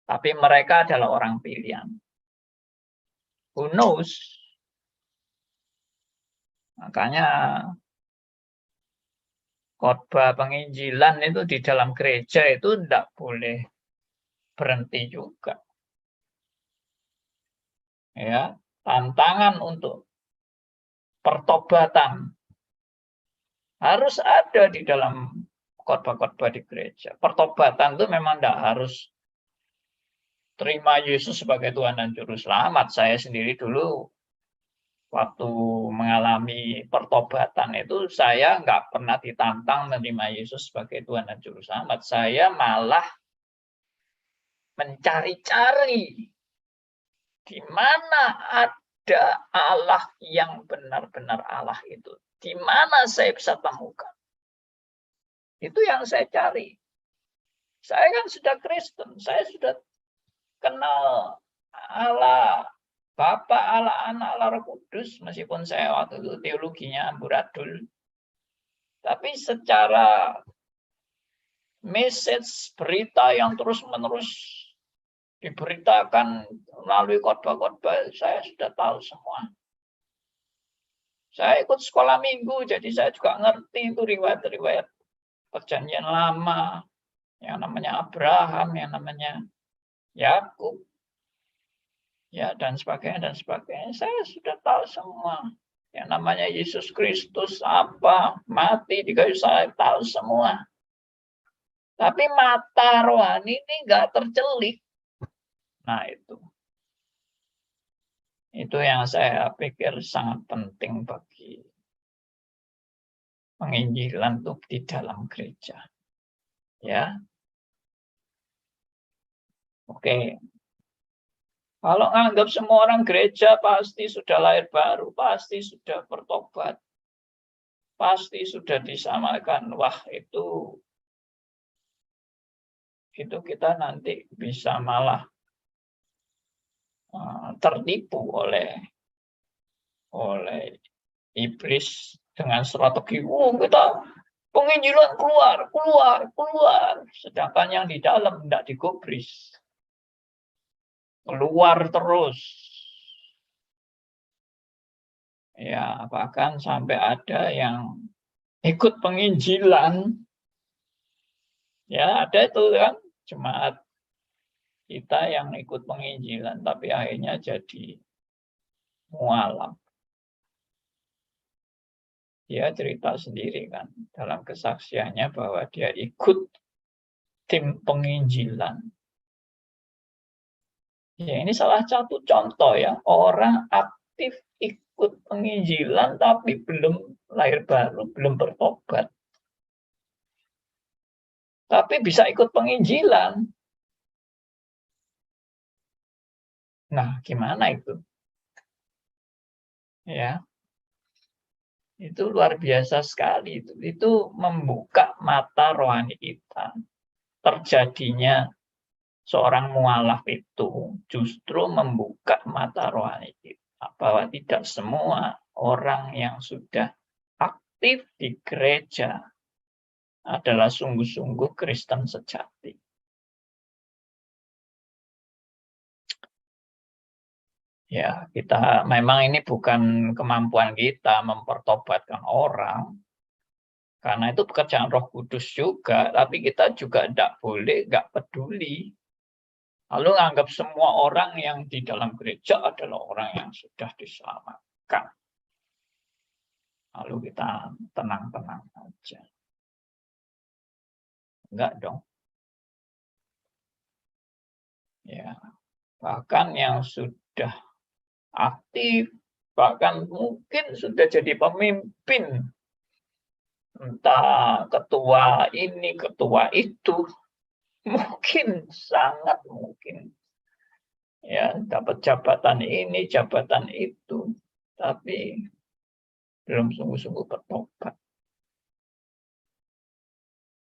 tapi mereka adalah orang pilihan. Who knows? Makanya khotbah penginjilan itu di dalam gereja itu tidak boleh berhenti juga. Ya, tantangan untuk pertobatan harus ada di dalam khotbah-khotbah di gereja. Pertobatan itu memang tidak harus terima Yesus sebagai Tuhan dan Juru Selamat. Saya sendiri dulu waktu mengalami pertobatan itu saya nggak pernah ditantang menerima Yesus sebagai Tuhan dan Juru Selamat. Saya malah mencari-cari di mana ada Allah yang benar-benar Allah itu. Di mana saya bisa temukan? Itu yang saya cari. Saya kan sudah Kristen, saya sudah kenal Allah Bapa, Allah Anak, Allah Roh Kudus, meskipun saya waktu itu teologinya amburadul. Tapi secara message, berita yang terus-menerus diberitakan melalui khotbah-khotbah, saya sudah tahu semua. Saya ikut sekolah minggu, jadi saya juga ngerti itu riwayat-riwayat Perjanjian Lama, yang namanya Abraham, yang namanya Yakub, ya dan sebagainya dan sebagainya. Saya sudah tahu semua. Yang namanya Yesus Kristus apa, mati di kayu salib, tahu semua. Tapi mata rohani ini nggak tercelik. Nah itu yang saya pikir sangat penting bagi penginjilan itu di dalam gereja. Ya. Oke. Kalau nganggap semua orang gereja pasti sudah lahir baru, pasti sudah bertobat, pasti sudah disamakan. Wah, itu kita nanti bisa malah tertipu oleh iblis dengan strategi, kita penginjilan keluar, sedangkan yang di dalam tidak digubris. Keluar terus. Ya, bahkan sampai ada yang ikut penginjilan. Ya, ada itu kan, jemaat kita yang ikut penginjilan, tapi akhirnya jadi mualaf. Dia cerita sendiri kan, dalam kesaksiannya bahwa dia ikut tim penginjilan. Ya, ini salah satu contoh ya, orang aktif ikut penginjilan tapi belum lahir baru, belum bertobat. Tapi bisa ikut penginjilan. Nah, gimana itu? Ya. Itu luar biasa sekali itu. Itu membuka mata rohani kita. Terjadinya seorang mualaf itu justru membuka mata rohani kita bahwa tidak semua orang yang sudah aktif di gereja adalah sungguh-sungguh Kristen sejati. Ya, kita memang ini bukan kemampuan kita mempertobatkan orang, karena itu pekerjaan Roh Kudus juga, tapi kita juga tidak boleh, nggak peduli. Lalu anggap semua orang yang di dalam gereja adalah orang yang sudah diselamatkan. Lalu kita tenang-tenang aja. Enggak dong. Ya, bahkan yang sudah aktif, bahkan mungkin sudah jadi pemimpin, entah ketua ini, ketua itu, mungkin sangat mungkin ya dapat jabatan ini, jabatan itu, tapi belum sungguh-sungguh bertobat.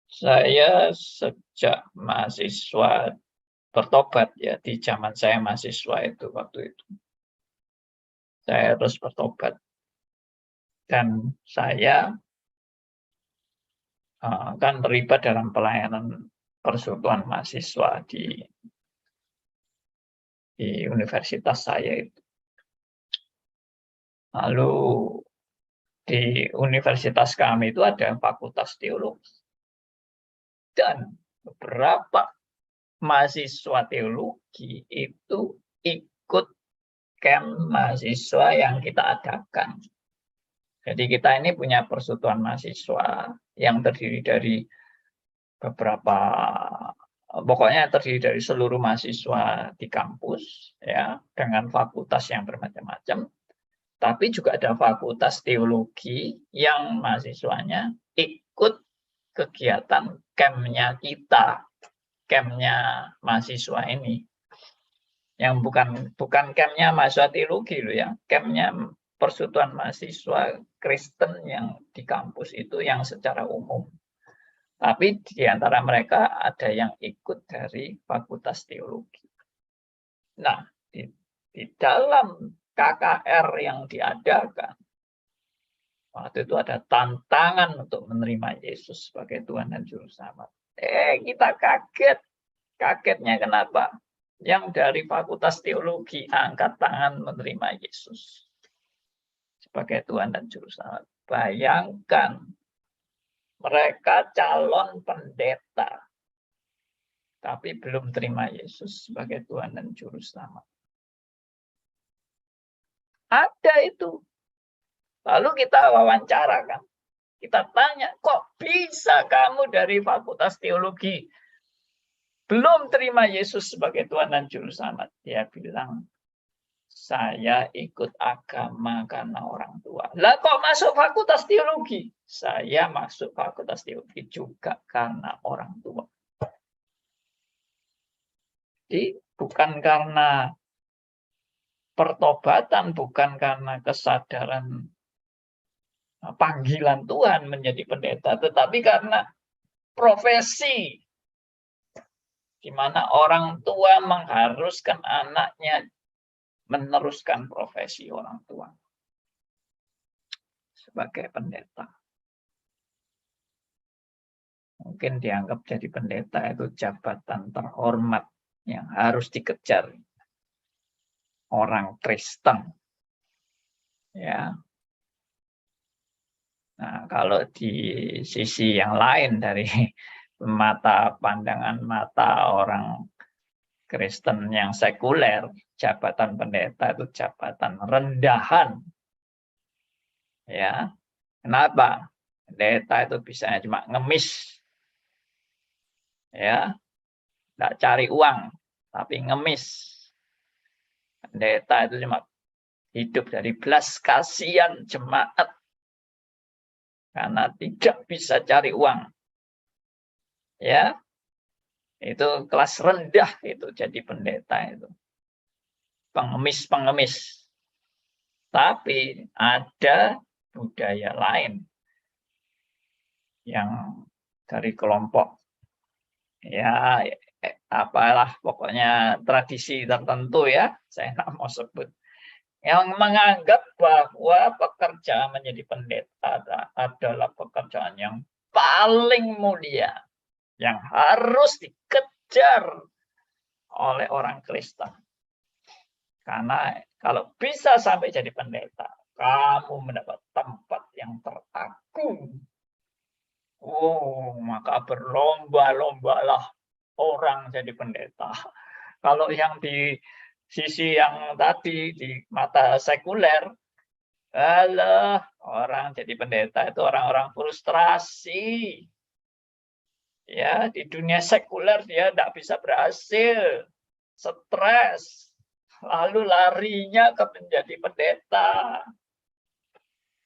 Saya sejak mahasiswa bertobat ya, di zaman saya mahasiswa itu waktu itu. Saya harus bertobat. Dan saya kan terlibat dalam pelayanan persekutuan mahasiswa di universitas saya itu. Lalu di universitas kami itu ada fakultas teologi. Dan beberapa mahasiswa teologi itu ikut camp mahasiswa yang kita adakan. Jadi kita ini punya persekutuan mahasiswa yang terdiri dari beberapa pokoknya terdiri dari seluruh mahasiswa di kampus, ya, dengan fakultas yang bermacam-macam. Tapi juga ada fakultas teologi yang mahasiswanya ikut kegiatan campnya kita, campnya mahasiswa ini. Yang bukan campnya mahasiswa teologi loh ya, campnya persekutuan mahasiswa Kristen yang di kampus itu yang secara umum. Tapi di antara mereka ada yang ikut dari fakultas teologi. Nah, di dalam KKR yang diadakan, waktu itu ada tantangan untuk menerima Yesus sebagai Tuhan dan Juru Selamat. Kita kaget. Kagetnya kenapa? Yang dari fakultas teologi angkat tangan menerima Yesus sebagai Tuhan dan Juru Selamat. Bayangkan, mereka calon pendeta, tapi belum terima Yesus sebagai Tuhan dan Juru Selamat. Ada itu. Lalu kita wawancarakan. Kita tanya, kok bisa kamu dari fakultas teologi belum terima Yesus sebagai Tuhan dan Juru Selamat? Dia bilang, saya ikut agama karena orang tua. Lah kok masuk fakultas teologi? Saya masuk fakultas teologi juga karena orang tua. Jadi bukan karena pertobatan, bukan karena kesadaran panggilan Tuhan menjadi pendeta, tetapi karena profesi, di mana orang tua mengharuskan anaknya meneruskan profesi orang tua sebagai pendeta. Mungkin dianggap jadi pendeta itu jabatan terhormat yang harus dikejar orang Kristen. Ya. Nah, kalau di sisi yang lain dari pandangan mata orang Kristen yang sekuler, jabatan pendeta itu jabatan rendahan. Ya. Kenapa? Pendeta itu bisa cuma ngemis. Ya. Enggak cari uang, tapi ngemis. Pendeta itu cuma hidup dari belas kasihan jemaat karena tidak bisa cari uang. Ya. Itu kelas rendah itu jadi pendeta itu. Pengemis-pengemis. Tapi ada budaya lain yang dari kelompok ya apalah pokoknya tradisi tertentu ya, saya nggak mau sebut, yang menganggap bahwa pekerjaan menjadi pendeta adalah pekerjaan yang paling mulia, yang harus dikejar oleh orang Kristen. Karena kalau bisa sampai jadi pendeta, kamu mendapat tempat yang teragung. Oh, maka berlomba-lombalah orang jadi pendeta. Kalau yang di sisi yang tadi, di mata sekuler, alah, orang jadi pendeta itu orang-orang frustrasi. Ya, di dunia sekuler dia tidak bisa berhasil, stres, lalu larinya ke menjadi pendeta.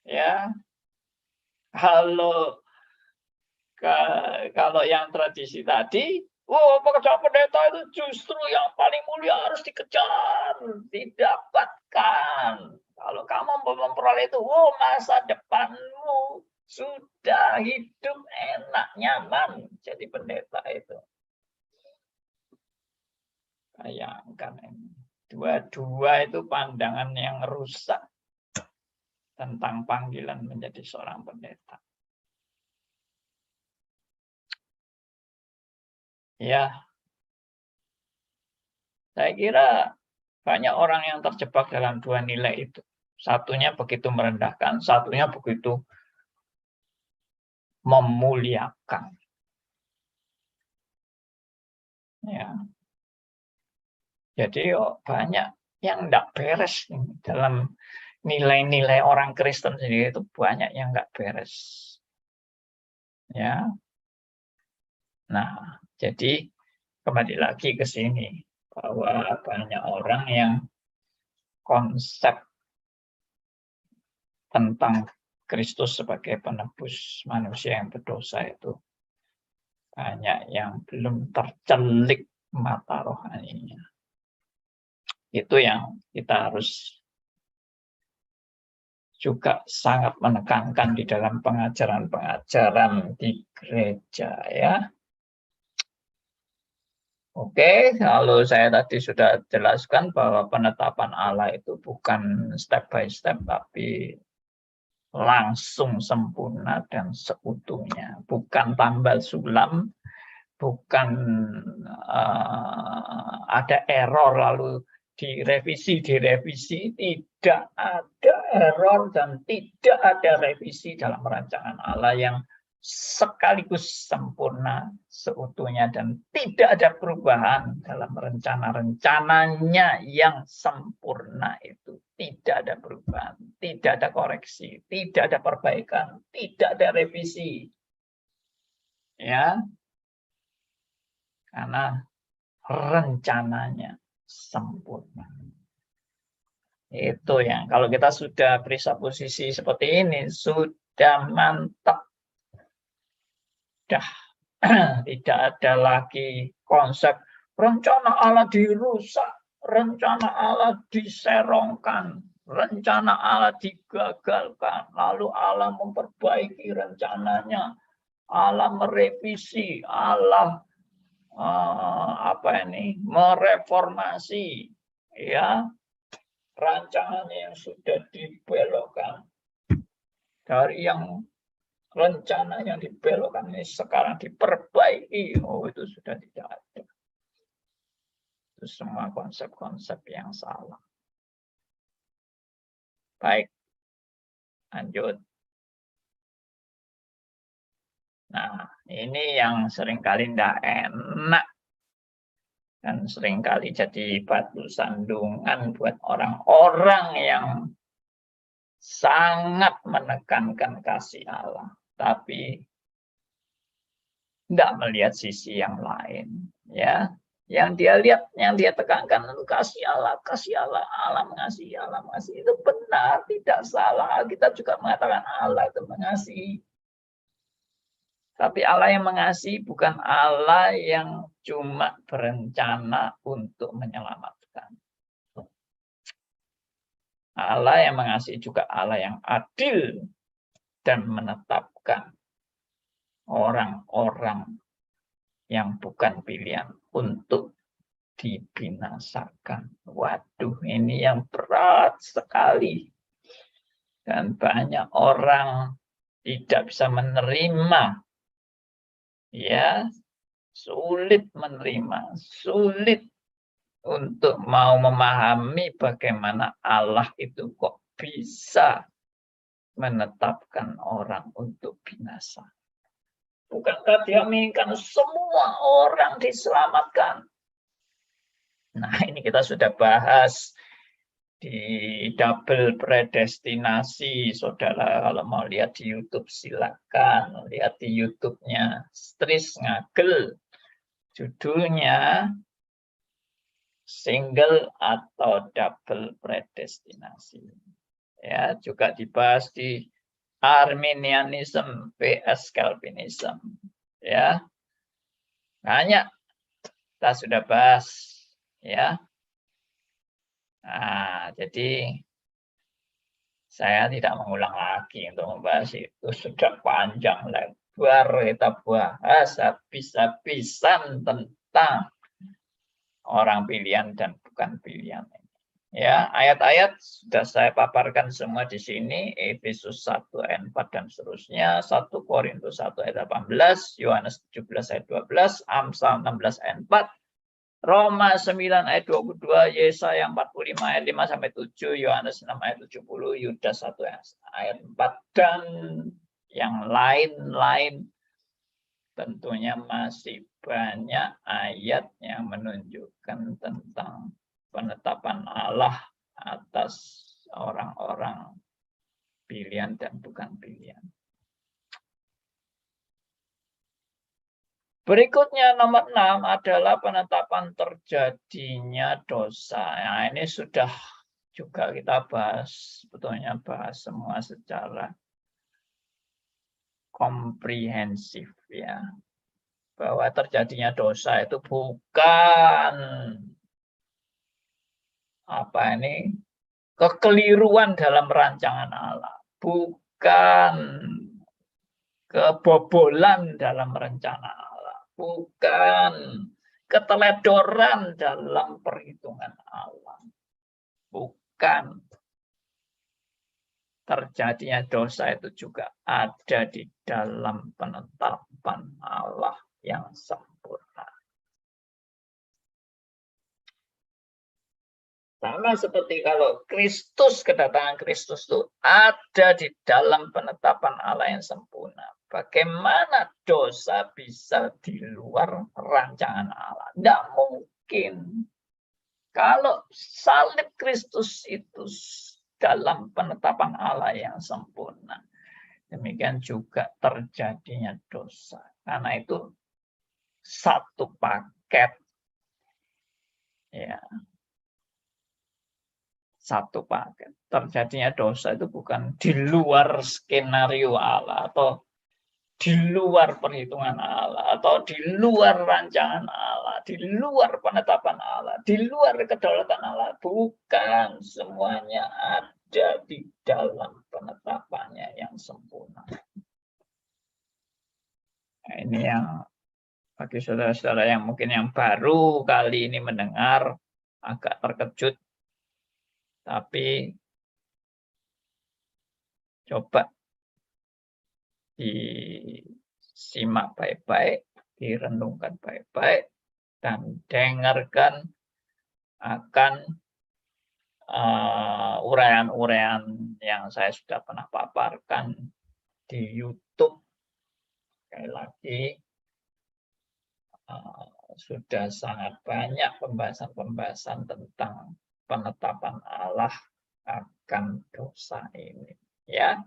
Ya, kalau yang tradisi tadi, pekerjaan pendeta itu justru yang paling mulia, harus dikejar, didapatkan. Kalau kamu memperoleh itu, masa depanmu sudah hidup enak, nyaman jadi pendeta itu. Bayangkan ini. Dua-dua itu pandangan yang rusak tentang panggilan menjadi seorang pendeta. Ya, saya kira banyak orang yang terjebak dalam dua nilai itu. Satunya begitu merendahkan, satunya begitu memuliakan. Ya. Jadi banyak yang tidak beres dalam nilai-nilai orang Kristen sendiri, itu banyak yang nggak beres. Ya. Nah, jadi kembali lagi ke sini, bahwa banyak orang yang konsep tentang Kristus sebagai penebus manusia yang berdosa itu banyak yang belum tercelik mata rohaninya. Itu yang kita harus juga sangat menekankan di dalam pengajaran-pengajaran di gereja, ya. Oke, kalau saya tadi sudah jelaskan bahwa penetapan Allah itu bukan step by step, tapi langsung sempurna dan seutuhnya, bukan tambal sulam, bukan ada error lalu direvisi, tidak ada error dan tidak ada revisi dalam rancangan Allah yang sekaligus sempurna seutuhnya, dan tidak ada perubahan dalam rencana-rencananya yang sempurna itu. Tidak ada perubahan, tidak ada koreksi, tidak ada perbaikan, tidak ada revisi. Ya. Karena rencananya sempurna. Itu yang kalau kita sudah presupposisi seperti ini, sudah mantap. Tidak ada lagi konsep rencana Allah dirusak, rencana Allah diserongkan, rencana Allah digagalkan, lalu Allah memperbaiki rencananya, Allah merevisi, Allah mereformasi, ya, rancangannya yang sudah dibelokkan dari yang rencana yang dibelokkan ini sekarang diperbaiki. Oh, itu sudah tidak ada. Itu semua konsep-konsep yang salah. Baik, lanjut. Nah, ini yang seringkali tidak enak dan seringkali jadi batu sandungan buat orang-orang yang sangat menekankan kasih Allah, tapi tidak melihat sisi yang lain, ya. Yang dia lihat, yang dia tekankan itu kasih Allah, Allah mengasihi, Allah mengasihi. Itu benar, tidak salah. Kita juga mengatakan Allah itu mengasihi. Tapi Allah yang mengasihi bukan Allah yang cuma berencana untuk menyelamatkan. Allah yang mengasihi juga Allah yang adil dan menetapkan orang-orang yang bukan pilihan untuk dibinasakan. Waduh, ini yang berat sekali. Dan banyak orang tidak bisa menerima. Ya, sulit menerima, sulit untuk mau memahami bagaimana Allah itu kok bisa menetapkan orang untuk binasa. Bukankah dia menginginkan semua orang diselamatkan? Nah, ini kita sudah bahas di double predestinasi. Saudara kalau mau lihat di YouTube silakan lihat di YouTube-nya Stris Ngagel. Judulnya single atau double predestinasi. Ya, juga dibahas di Arminianism vs Calvinism. Ya. Banyak kita sudah bahas, ya. Nah, jadi saya tidak mengulang lagi untuk membahas itu, sudah panjang lebar kita bahas habis-habisan tentang orang pilihan dan bukan pilihan. Ya, ayat-ayat sudah saya paparkan semua di sini, Efesus 1 ayat 4 dan seterusnya, 1 Korintus 1 ayat 18, Yohanes 17 ayat 12, Amsal 16 ayat 4, Roma 9 ayat 22, Yesaya 45 ayat 5 sampai 7, Yohanes 6 ayat 70, Yudas 1 ayat 4 dan yang lain-lain. Tentunya masih banyak ayat yang menunjukkan tentang penetapan Allah atas orang-orang pilihan dan bukan pilihan. Berikutnya nomor 6 adalah penetapan terjadinya dosa. Nah, ini sudah juga kita bahas, sebetulnya bahas semua secara komprehensif ya. Bahwa terjadinya dosa itu bukan kekeliruan dalam rancangan Allah, bukan kebobolan dalam rencana Allah, bukan keteledoran dalam perhitungan Allah, bukan. Terjadinya dosa itu juga ada di dalam penetapan Allah yang sempurna. Sama seperti kalau kedatangan Kristus itu ada di dalam penetapan Allah yang sempurna. Bagaimana dosa bisa di luar rancangan Allah? Tidak mungkin. Kalau salib Kristus itu dalam penetapan Allah yang sempurna, demikian juga terjadinya dosa. Karena itu satu paket. Ya. Satu paket. Terjadinya dosa itu bukan di luar skenario Allah atau di luar perhitungan Allah atau di luar rancangan Allah, di luar penetapan Allah, di luar kedaulatan Allah. Bukan, semuanya ada di dalam penetapannya yang sempurna. Nah, ini yang bagi saudara-saudara yang mungkin yang baru kali ini mendengar agak terkejut. Tapi coba disimak baik-baik, direnungkan baik-baik, dan dengarkan akan uraian-uraian yang saya sudah pernah paparkan di YouTube. Sekali lagi, sudah sangat banyak pembahasan-pembahasan tentang penetapan Allah akan dosa ini, ya.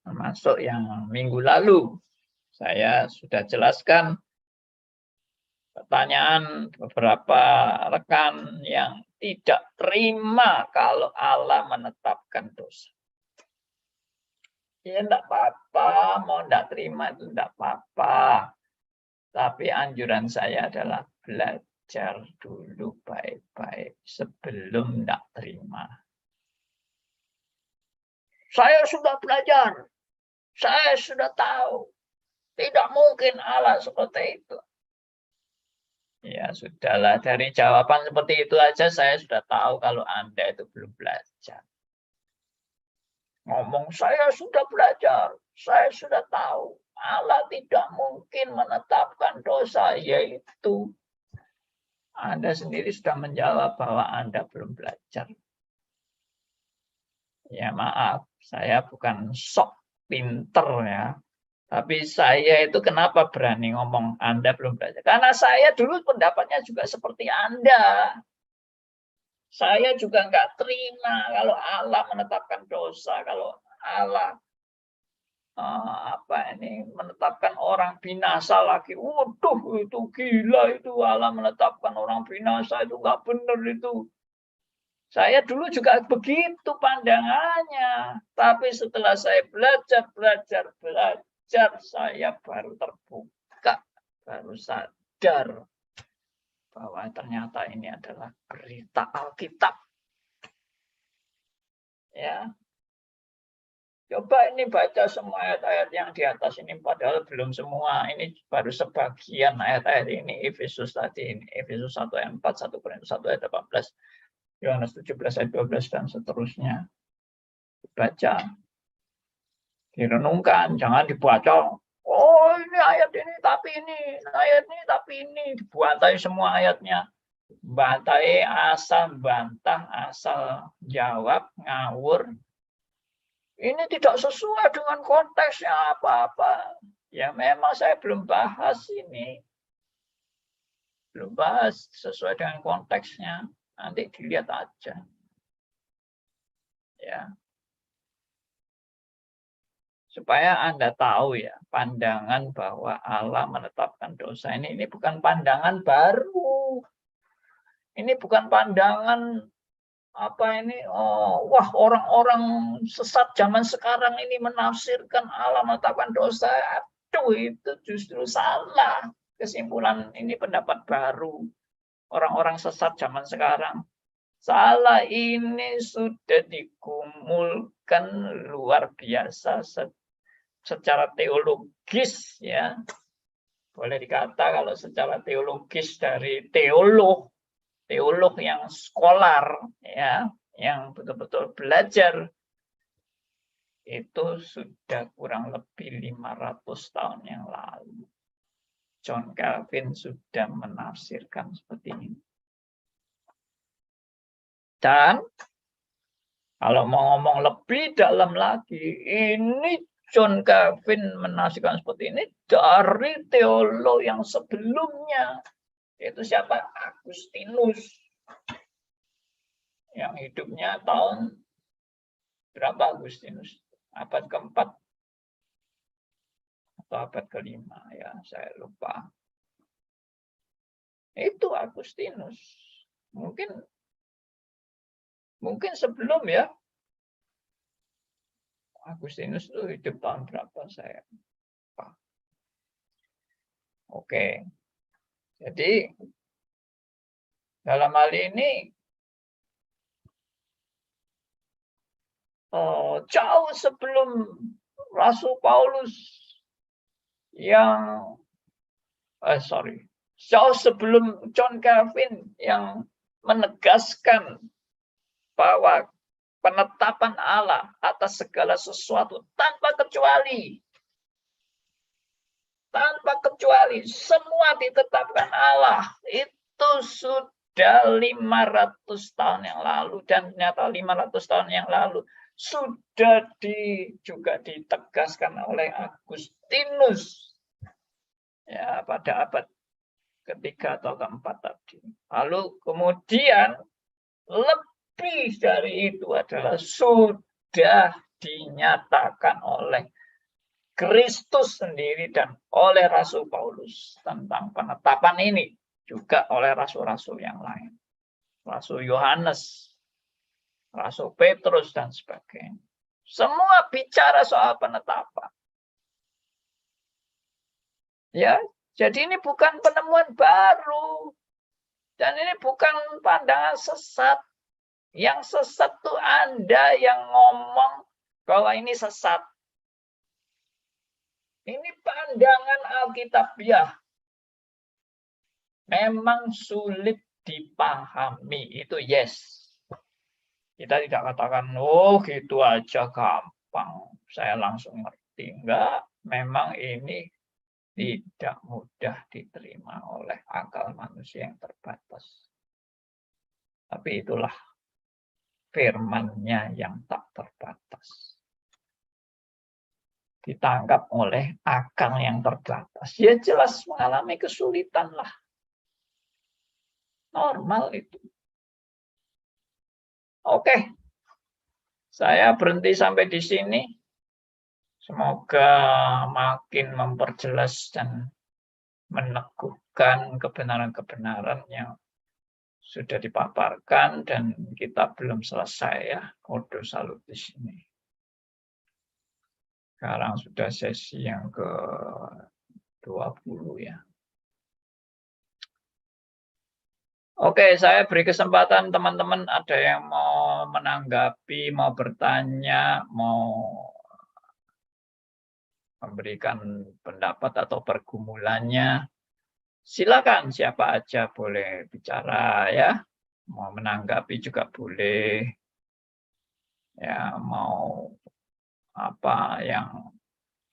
Termasuk yang minggu lalu saya sudah jelaskan pertanyaan beberapa rekan yang tidak terima kalau Allah menetapkan dosa. Ya enggak apa-apa, mau enggak terima itu enggak apa-apa. Tapi anjuran saya adalah belajar dulu baik-baik sebelum enggak terima. Saya sudah belajar. Saya sudah tahu. Tidak mungkin Allah seperti itu. Ya sudahlah, dari jawaban seperti itu aja saya sudah tahu kalau Anda itu belum belajar. Ngomong saya sudah belajar, saya sudah tahu. Allah tidak mungkin menetapkan dosa, yaitu Anda sendiri sudah menjawab bahwa Anda belum belajar. Ya maaf, saya bukan sok pinter ya. Tapi saya itu kenapa berani ngomong Anda belum belajar? Karena saya dulu pendapatnya juga seperti Anda. Saya juga nggak terima kalau Allah menetapkan dosa, kalau Allah menetapkan orang binasa lagi. Waduh, itu gila itu, Allah menetapkan orang binasa itu nggak benar itu. Saya dulu juga begitu pandangannya, tapi setelah saya belajar, saya baru terbuka, baru sadar bahwa ternyata ini adalah berita Alkitab. Ya, coba ini baca semua ayat-ayat yang di atas ini, padahal belum semua. Ini baru sebagian ayat-ayat ini. Efesus tadi ini, Efesus 1 ayat 4, 1 Korintus 1 ayat 18. Yohanes 17 ayat 12 dan seterusnya. Baca, direnungkan, jangan dibaca. Oh ini ayat ini, tapi ini, ayat ini, tapi ini. Dibantai semua ayatnya. Bantai asal bantah, asal jawab, ngawur. Ini tidak sesuai dengan konteksnya apa-apa. Ya memang saya belum bahas ini. Belum bahas sesuai dengan konteksnya. Nanti dilihat aja. Ya. supaya Anda tahu ya, pandangan bahwa Allah menetapkan dosa ini bukan pandangan baru. Ini bukan pandangan wah orang-orang sesat zaman sekarang ini menafsirkan Allah menetapkan dosa. Aduh, itu justru salah. Kesimpulan ini pendapat baru. Orang-orang sesat zaman sekarang. Salah, ini sudah digumulkan luar biasa secara teologis ya. Boleh dikata kalau secara teologis dari teolog yang skolar ya, yang betul-betul belajar, itu sudah kurang lebih 500 tahun yang lalu. John Calvin sudah menafsirkan seperti ini. Dan kalau mau ngomong lebih dalam lagi, ini John Calvin menafsirkan seperti ini dari teolog yang sebelumnya. Yaitu siapa? Agustinus. Yang hidupnya tahun berapa Agustinus? Abad keempat atau abad kelima ya, saya lupa. Itu Agustinus. Mungkin sebelum ya. Agustinus itu hidup tahun berapa saya lupa. Oke. Jadi dalam hal ini jauh sebelum Rasul Paulus jauh sebelum John Calvin yang menegaskan bahwa penetapan Allah atas segala sesuatu tanpa kecuali semua ditetapkan Allah, itu sudah 500 tahun yang lalu. Dan ternyata 500 tahun yang lalu sudah juga ditegaskan oleh Agustinus ya, pada abad ketiga atau keempat tadi. Lalu kemudian lebih dari itu adalah sudah dinyatakan oleh Kristus sendiri dan oleh Rasul Paulus tentang penetapan ini, juga oleh rasul-rasul yang lain. Rasul Yohanes, Rasul Petrus, dan sebagainya. Semua bicara soal penetapan. Ya, jadi ini bukan penemuan baru. Dan ini bukan pandangan sesat. Yang sesat tuh Anda yang ngomong bahwa ini sesat. Ini pandangan Alkitabiah. Memang sulit dipahami, itu yes. Kita tidak katakan, oh gitu aja gampang, saya langsung ngerti. Enggak, memang ini tidak mudah diterima oleh akal manusia yang terbatas. Tapi itulah firman-Nya yang tak terbatas. Ditangkap oleh akal yang terbatas. Ya jelas mengalami kesulitan lah. Normal itu. Oke. Saya berhenti sampai di sini. Semoga makin memperjelas dan meneguhkan kebenaran-kebenaran yang sudah dipaparkan, dan kita belum selesai ya, Ordo Salut di sini. Sekarang sudah sesi yang ke-20 ya. Oke, saya beri kesempatan teman-teman, ada yang mau menanggapi, mau bertanya, mau memberikan pendapat atau pergumulannya. Silakan, siapa aja boleh bicara ya. Mau menanggapi juga boleh. Ya, mau apa yang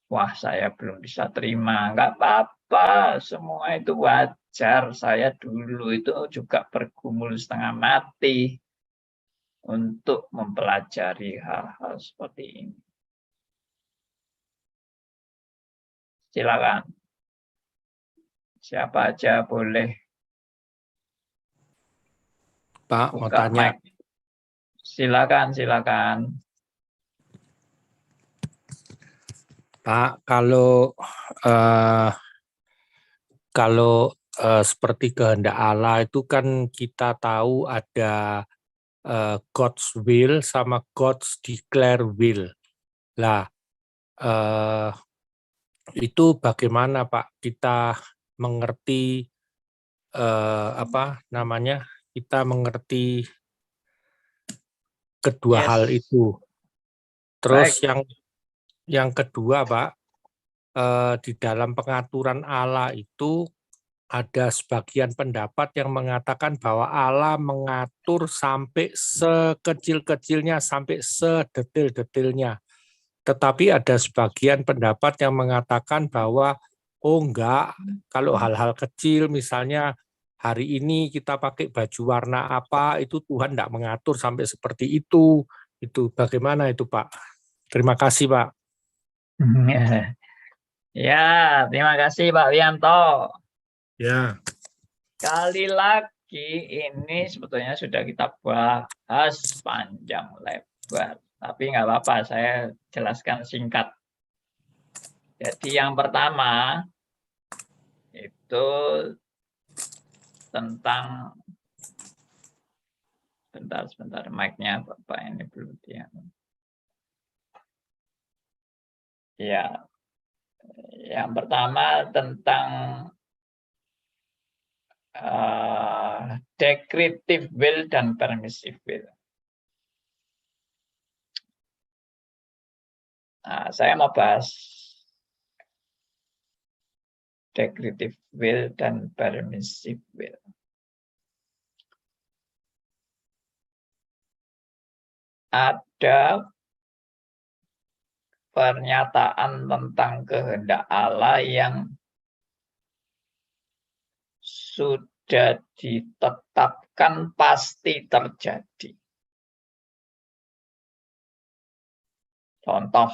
wah saya belum bisa terima, nggak apa-apa, semua itu wajar. Saya dulu itu juga bergumul setengah mati untuk mempelajari hal-hal seperti ini. Silakan, siapa aja boleh. Pak, mau Buka tanya. mic. Silakan. Pak, kalau seperti kehendak Allah itu kan kita tahu ada God's will sama God's declare will. Lah, itu bagaimana Pak kita mengerti kita mengerti kedua Yes. hal itu. Terus Baik. yang kedua Pak, di dalam pengaturan Allah itu ada sebagian pendapat yang mengatakan bahwa Allah mengatur sampai sekecil-kecilnya, sampai sedetil-detilnya. Tetapi ada sebagian pendapat yang mengatakan bahwa, oh enggak, kalau hal-hal kecil, misalnya hari ini kita pakai baju warna apa, itu Tuhan enggak mengatur sampai seperti itu. Itu bagaimana itu Pak? Terima kasih Pak. Ya, terima kasih Pak Wianto. Ya. Sekali lagi ini sebetulnya sudah kita bahas panjang lebar. Tapi nggak apa-apa, saya jelaskan singkat. Jadi yang pertama itu tentang sebentar mic-nya Bapak ini belum dia. Ya. Yang pertama tentang decretive will dan permissive will. Nah, saya mau bahas decretive will dan permissive will. Ada pernyataan tentang kehendak Allah yang sudah ditetapkan pasti terjadi. Contoh,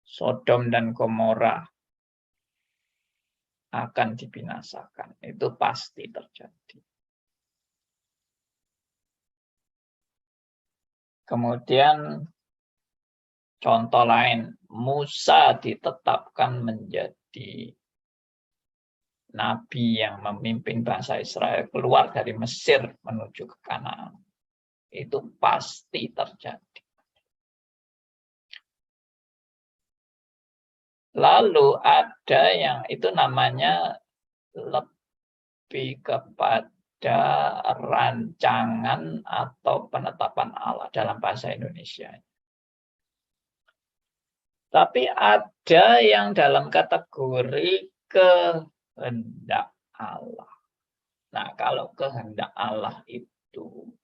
Sodom dan Gomora akan dibinasakan. Itu pasti terjadi. Kemudian contoh lain, Musa ditetapkan menjadi nabi yang memimpin bangsa Israel keluar dari Mesir menuju ke Kanaan. Itu pasti terjadi. Lalu ada yang itu namanya lebih kepada rancangan atau penetapan Allah dalam bahasa Indonesia. Tapi ada yang dalam kategori kehendak Allah. Nah, kalau kehendak Allah itu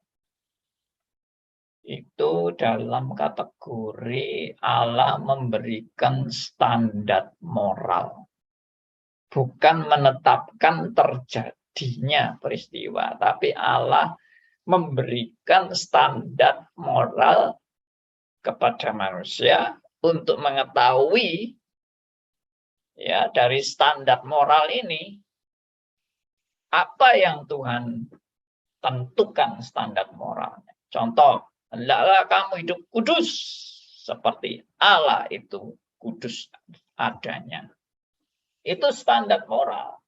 dalam kategori Allah memberikan standar moral. Bukan menetapkan terjadinya peristiwa, tapi Allah memberikan standar moral kepada manusia untuk mengetahui ya dari standar moral ini apa yang Tuhan tentukan standar moralnya. Contoh, hendaklah kamu hidup kudus seperti Allah itu kudus adanya. Itu standar moral.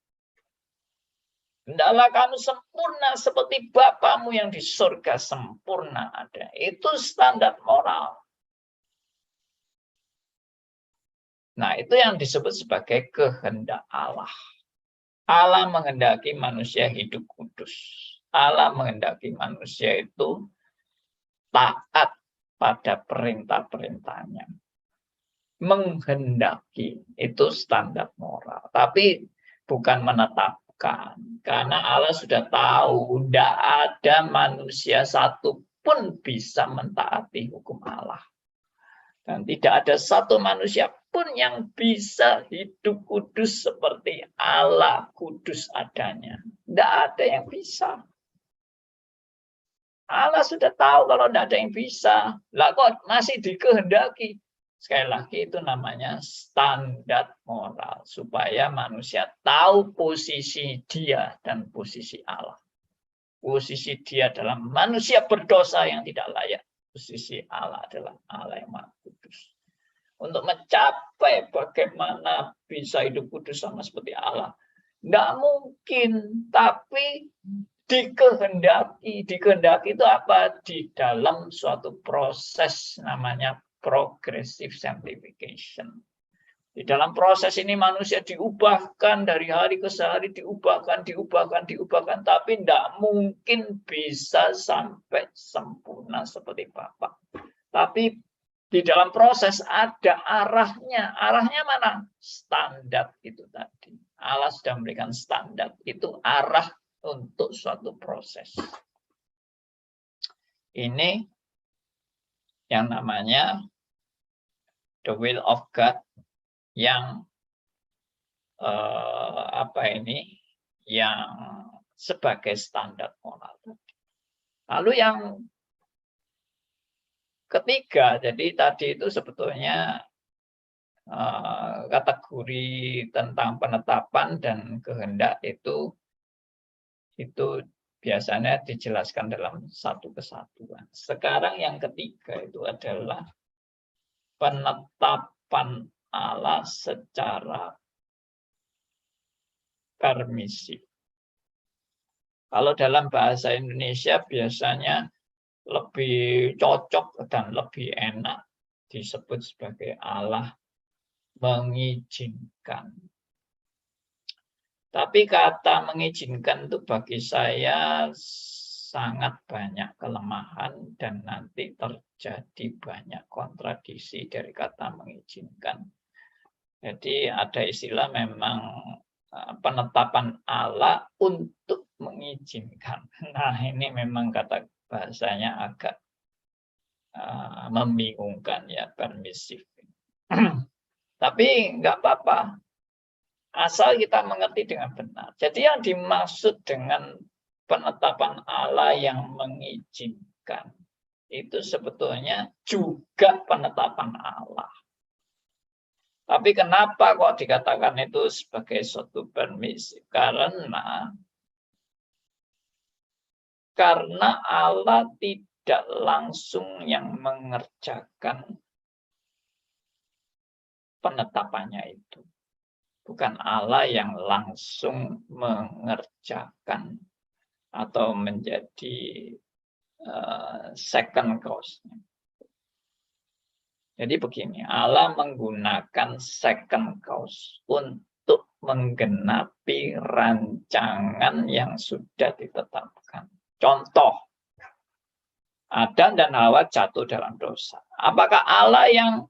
Hendaklah kamu sempurna seperti Bapamu yang di surga sempurna ada. Itu standar moral. Nah, itu yang disebut sebagai kehendak Allah. Allah menghendaki manusia hidup kudus. Allah menghendaki manusia itu taat pada perintah-perintahnya. Menghendaki itu standar moral, tapi bukan menetapkan, karena Allah sudah tahu tidak ada manusia satupun bisa mentaati hukum Allah, dan tidak ada satu manusia pun yang bisa hidup kudus seperti Allah kudus adanya. Tidak ada yang bisa. Allah sudah tahu kalau tidak ada yang bisa. Lah kok masih dikehendaki? Sekali lagi itu namanya standar moral. Supaya manusia tahu posisi dia dan posisi Allah. Posisi dia dalam manusia berdosa yang tidak layak. Posisi Allah adalah Allah yang Maha Kudus. untuk mencapai bagaimana bisa hidup kudus sama seperti Allah. Tidak mungkin, tapi dikehendaki. Dikehendaki itu apa? Di dalam suatu proses namanya progressive sanctification. Di dalam proses ini manusia diubahkan dari hari ke hari, diubahkan, tapi tidak mungkin bisa sampai sempurna seperti Bapa. Tapi di dalam proses ada arahnya. Arahnya mana? Standar itu tadi. Allah sudah memberikan standar. Itu arah untuk suatu proses. Ini yang namanya the will of God, yang yang sebagai standar moral. Lalu yang ketiga, jadi tadi itu sebetulnya kategori tentang penetapan dan kehendak itu biasanya dijelaskan dalam satu kesatuan. Sekarang yang ketiga itu adalah penetapan Allah secara permisif. Kalau dalam bahasa Indonesia biasanya lebih cocok dan lebih enak disebut sebagai Allah mengizinkan. Tapi kata mengizinkan itu bagi saya sangat banyak kelemahan dan nanti terjadi banyak kontradiksi dari kata mengizinkan. Jadi ada istilah memang penetapan Allah untuk mengizinkan. Nah, ini memang kata bahasanya agak membingungkan ya, permisif. Tapi nggak apa-apa, asal kita mengerti dengan benar. Jadi yang dimaksud dengan penetapan Allah yang mengizinkan itu sebetulnya juga penetapan Allah. Tapi kenapa kok dikatakan itu sebagai suatu permisif? Karena Allah tidak langsung yang mengerjakan penetapannya itu. Bukan Allah yang langsung mengerjakan atau menjadi second cause-nya. Jadi begini, Allah menggunakan second cause untuk menggenapi rancangan yang sudah ditetapkan. Contoh, Adam dan Hawa jatuh dalam dosa. Apakah Allah yang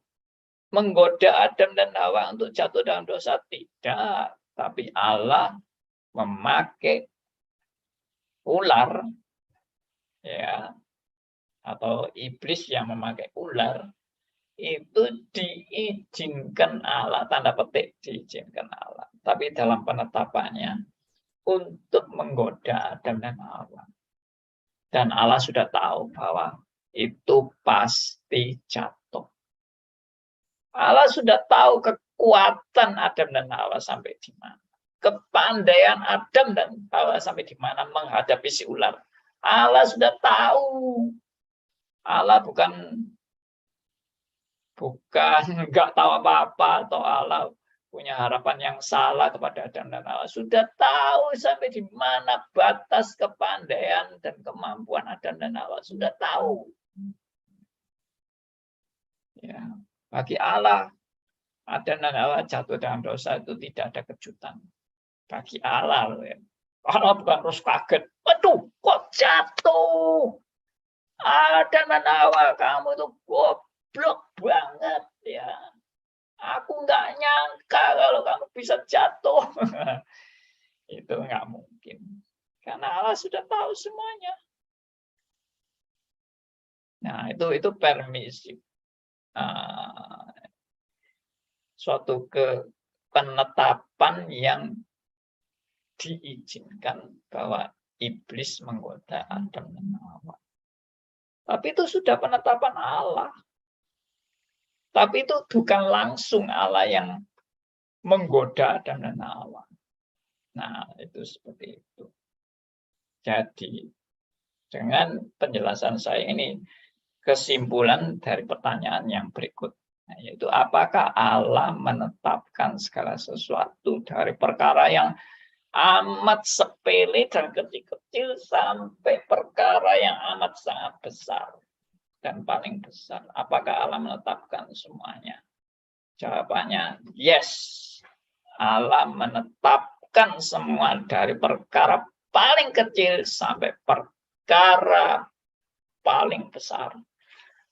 menggoda Adam dan Hawa untuk jatuh dalam dosa? Tidak. Tapi Allah memakai ular, ya, atau iblis yang memakai ular, itu diizinkan Allah, tanda petik diizinkan Allah. Tapi dalam penetapannya untuk menggoda Adam dan Hawa. Dan Allah sudah tahu bahwa itu pasti jatuh. Allah sudah tahu kekuatan Adam dan Hawa sampai di mana. Kepandaian Adam dan Hawa sampai di mana menghadapi si ular. Allah sudah tahu. Allah bukan nggak tahu apa-apa, atau Allah punya harapan yang salah kepada Adam dan Hawa. Sudah tahu sampai di mana batas kepandaian dan kemampuan Adam dan Hawa. Sudah tahu. Ya, bagi Allah, Adam dan Hawa jatuh dalam dosa itu tidak ada kejutan. Bagi Allah, ya. Allah bukan terus kaget. Waduh, kok jatuh? Adam dan Hawa, kamu itu goblok banget ya. Aku nggak nyangka kalau kamu bisa jatuh. Itu nggak mungkin. Karena Allah sudah tahu semuanya. Nah, itu permisif. Suatu penetapan yang diizinkan bahwa iblis menggoda Adam dan Hawa. Tapi itu sudah penetapan Allah. Tapi itu bukan langsung Allah yang menggoda Adam dan Hawa. Nah, itu seperti itu. Jadi, dengan penjelasan saya ini, kesimpulan dari pertanyaan yang berikut. Nah, yaitu apakah Allah menetapkan segala sesuatu dari perkara yang amat sepele dan kecil-kecil sampai perkara yang amat sangat besar dan paling besar. Apakah Allah menetapkan semuanya? Jawabannya yes. Allah menetapkan semua dari perkara paling kecil sampai perkara paling besar.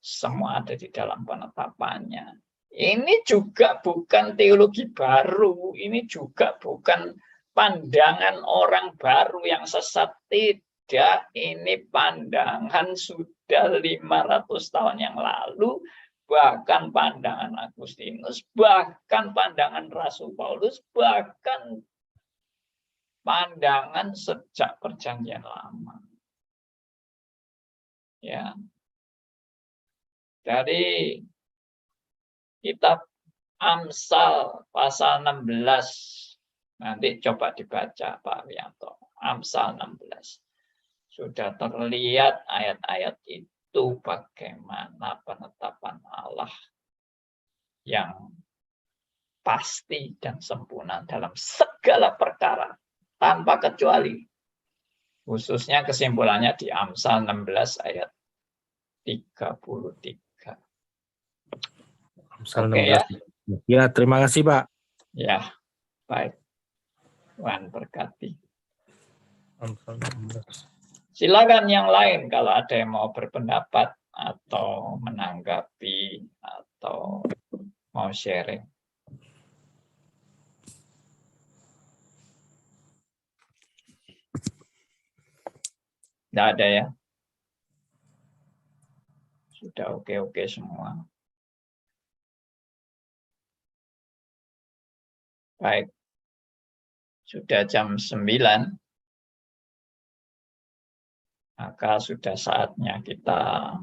Semua ada di dalam penetapannya. Ini juga bukan teologi baru, ini juga bukan pandangan orang baru yang sesat. Tidak, ini pandangan sudah 500 tahun yang lalu, bahkan pandangan Agustinus, bahkan pandangan Rasul Paulus, bahkan pandangan sejak Perjanjian Lama. Ya. Dari kitab Amsal pasal 16. Nanti coba dibaca Pak Wianto. Amsal 16. Sudah terlihat ayat-ayat itu bagaimana penetapan Allah yang pasti dan sempurna dalam segala perkara tanpa kecuali. Khususnya kesimpulannya di Amsal 16 ayat 33. Amsal Oke, 16. Ya, terima kasih Pak. Ya, baik. Tuhan berkati. Amsal 16. Silakan yang lain kalau ada yang mau berpendapat atau menanggapi atau mau sharing. Tidak ada ya? Sudah oke-oke semua. Baik. Sudah jam 9. Maka sudah saatnya kita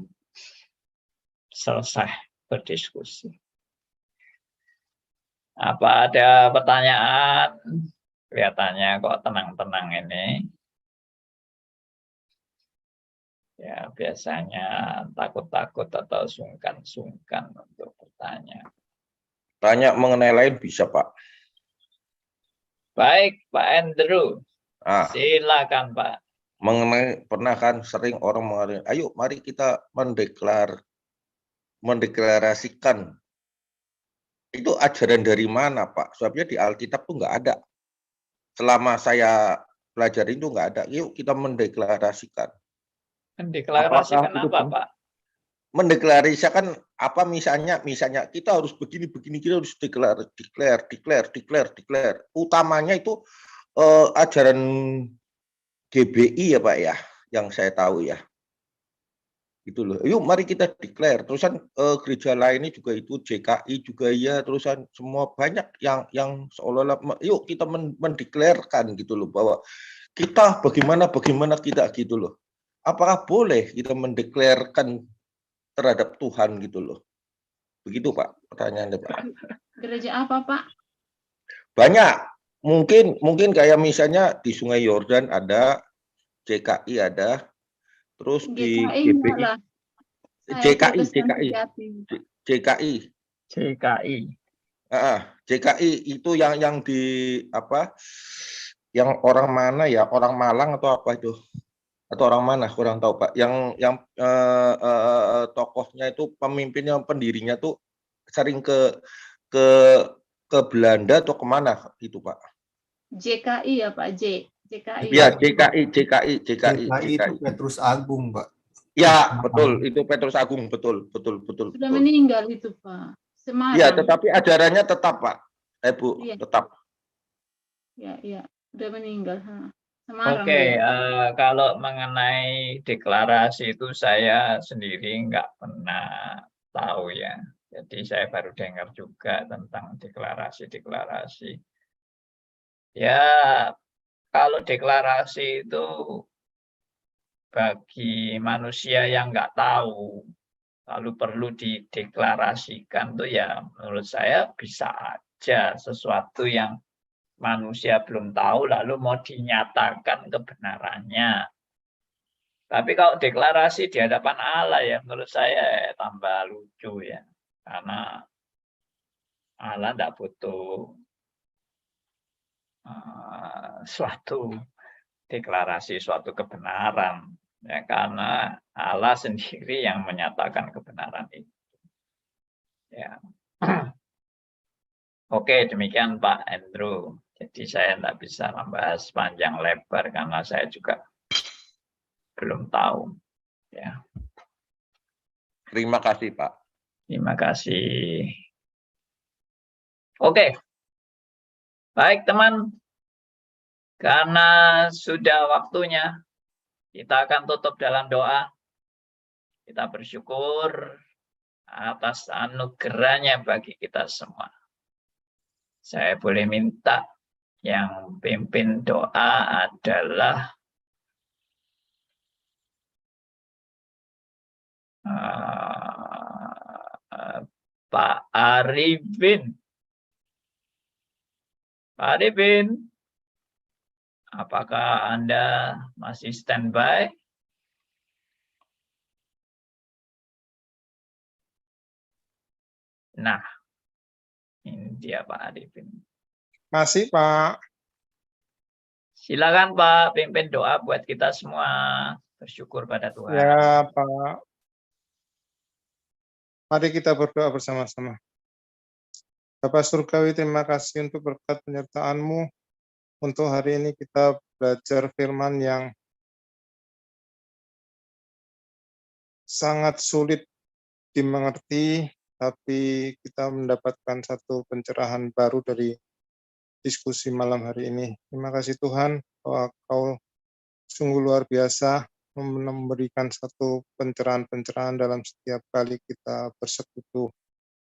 selesai berdiskusi. Apa ada pertanyaan? Kelihatannya kok tenang-tenang ini. Ya, biasanya takut-takut atau sungkan-sungkan untuk bertanya. Tanya mengenai lain bisa, Pak. Baik, Pak Andrew. Silakan, Pak. Mengenai pernah kan sering orang mengatakan, ayo mari kita mendeklarasikan. Itu ajaran dari mana, Pak? Sebabnya di Alkitab tuh nggak ada. Selama saya pelajari itu nggak ada. Yuk kita mendeklarasikan. Mendeklarasikan apa, Pak? Mendeklarasikan apa misalnya kita harus begini, kita harus declare. Utamanya itu ajaran GBI ya Pak ya, yang saya tahu ya. Gitu loh. Yuk mari kita declare. Terusan gereja lainnya juga itu JKI juga ya, terusan semua banyak yang seolah-olah yuk kita mendeklarkan gitu loh bahwa kita bagaimana kita gitu loh. Apakah boleh kita mendeklarkan terhadap Tuhan gitu loh. Begitu Pak pertanyaannya Pak. Gereja apa Pak? Banyak. Mungkin kayak misalnya di Sungai Yordan ada, JKI ada, terus di GBI, JKI itu yang di apa? Yang orang mana ya? Orang Malang atau apa itu? Atau orang mana kurang tahu Pak, yang tokohnya itu pemimpinnya pendirinya tuh sering ke Belanda atau kemana itu Pak? JKI ya Pak, JKI. Ya JKI itu Petrus Agung Pak. Ya betul, itu Petrus Agung betul. Sudah meninggal itu Pak. Semarang. Ya tetapi ajarannya tetap Pak, Bu iya. Tetap. Ya sudah meninggal. Oke, kalau mengenai deklarasi itu saya sendiri nggak pernah tahu ya. Jadi saya baru dengar juga tentang deklarasi. Ya, kalau deklarasi itu bagi manusia yang nggak tahu, lalu perlu dideklarasikan tuh ya menurut saya bisa aja sesuatu yang manusia belum tahu lalu mau dinyatakan kebenarannya. Tapi kalau deklarasi di hadapan Allah ya menurut saya tambah lucu ya. Karena Allah tidak butuh suatu deklarasi, suatu kebenaran. Ya, karena Allah sendiri yang menyatakan kebenaran itu. Ya. Oke, demikian Pak Andrew. Jadi saya tidak bisa membahas panjang lebar karena saya juga belum tahu. Ya. Terima kasih, Pak. Terima kasih. Oke. Baik, teman. Karena sudah waktunya, kita akan tutup dalam doa. Kita bersyukur atas anugerahnya bagi kita semua. Saya boleh minta yang pimpin doa adalah Pak Arifin. Pak Arifin, apakah Anda masih standby? Nah, ini dia Pak Arifin. Masih, Pak. Silakan Pak, pimpin doa buat kita semua. Bersyukur pada Tuhan. Ya, Pak. Mari kita berdoa bersama-sama. Bapak Surgawi, terima kasih untuk berkat penyertaan-Mu. Untuk hari ini kita belajar firman yang sangat sulit dimengerti, tapi kita mendapatkan satu pencerahan baru dari diskusi malam hari ini. Terima kasih Tuhan bahwa Kau sungguh luar biasa memberikan satu pencerahan-pencerahan dalam setiap kali kita bersekutu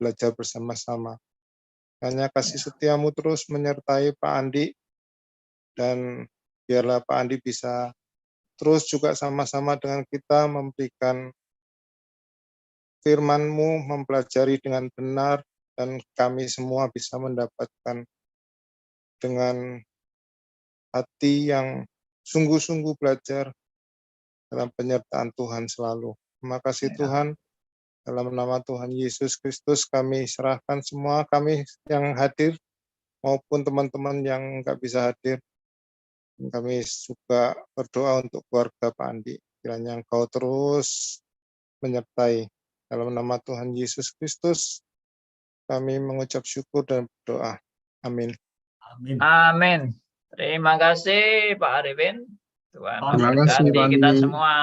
belajar bersama-sama. Hanya kasih setia-Mu terus menyertai Pak Andi, dan biarlah Pak Andi bisa terus juga sama-sama dengan kita memberikan firman-Mu, mempelajari dengan benar, dan kami semua bisa mendapatkan dengan hati yang sungguh-sungguh belajar dalam penyertaan Tuhan selalu. Terima kasih Tuhan. Dalam nama Tuhan Yesus Kristus kami serahkan semua, kami yang hadir maupun teman-teman yang nggak bisa hadir. Kami juga berdoa untuk keluarga Pak Andi. Kiranya Engkau terus menyertai. Dalam nama Tuhan Yesus Kristus kami mengucap syukur dan berdoa. Amin. Amin. Terima kasih Pak Arifin. Tuhan Terima kasih, memberkati Pak kita Andi. semua.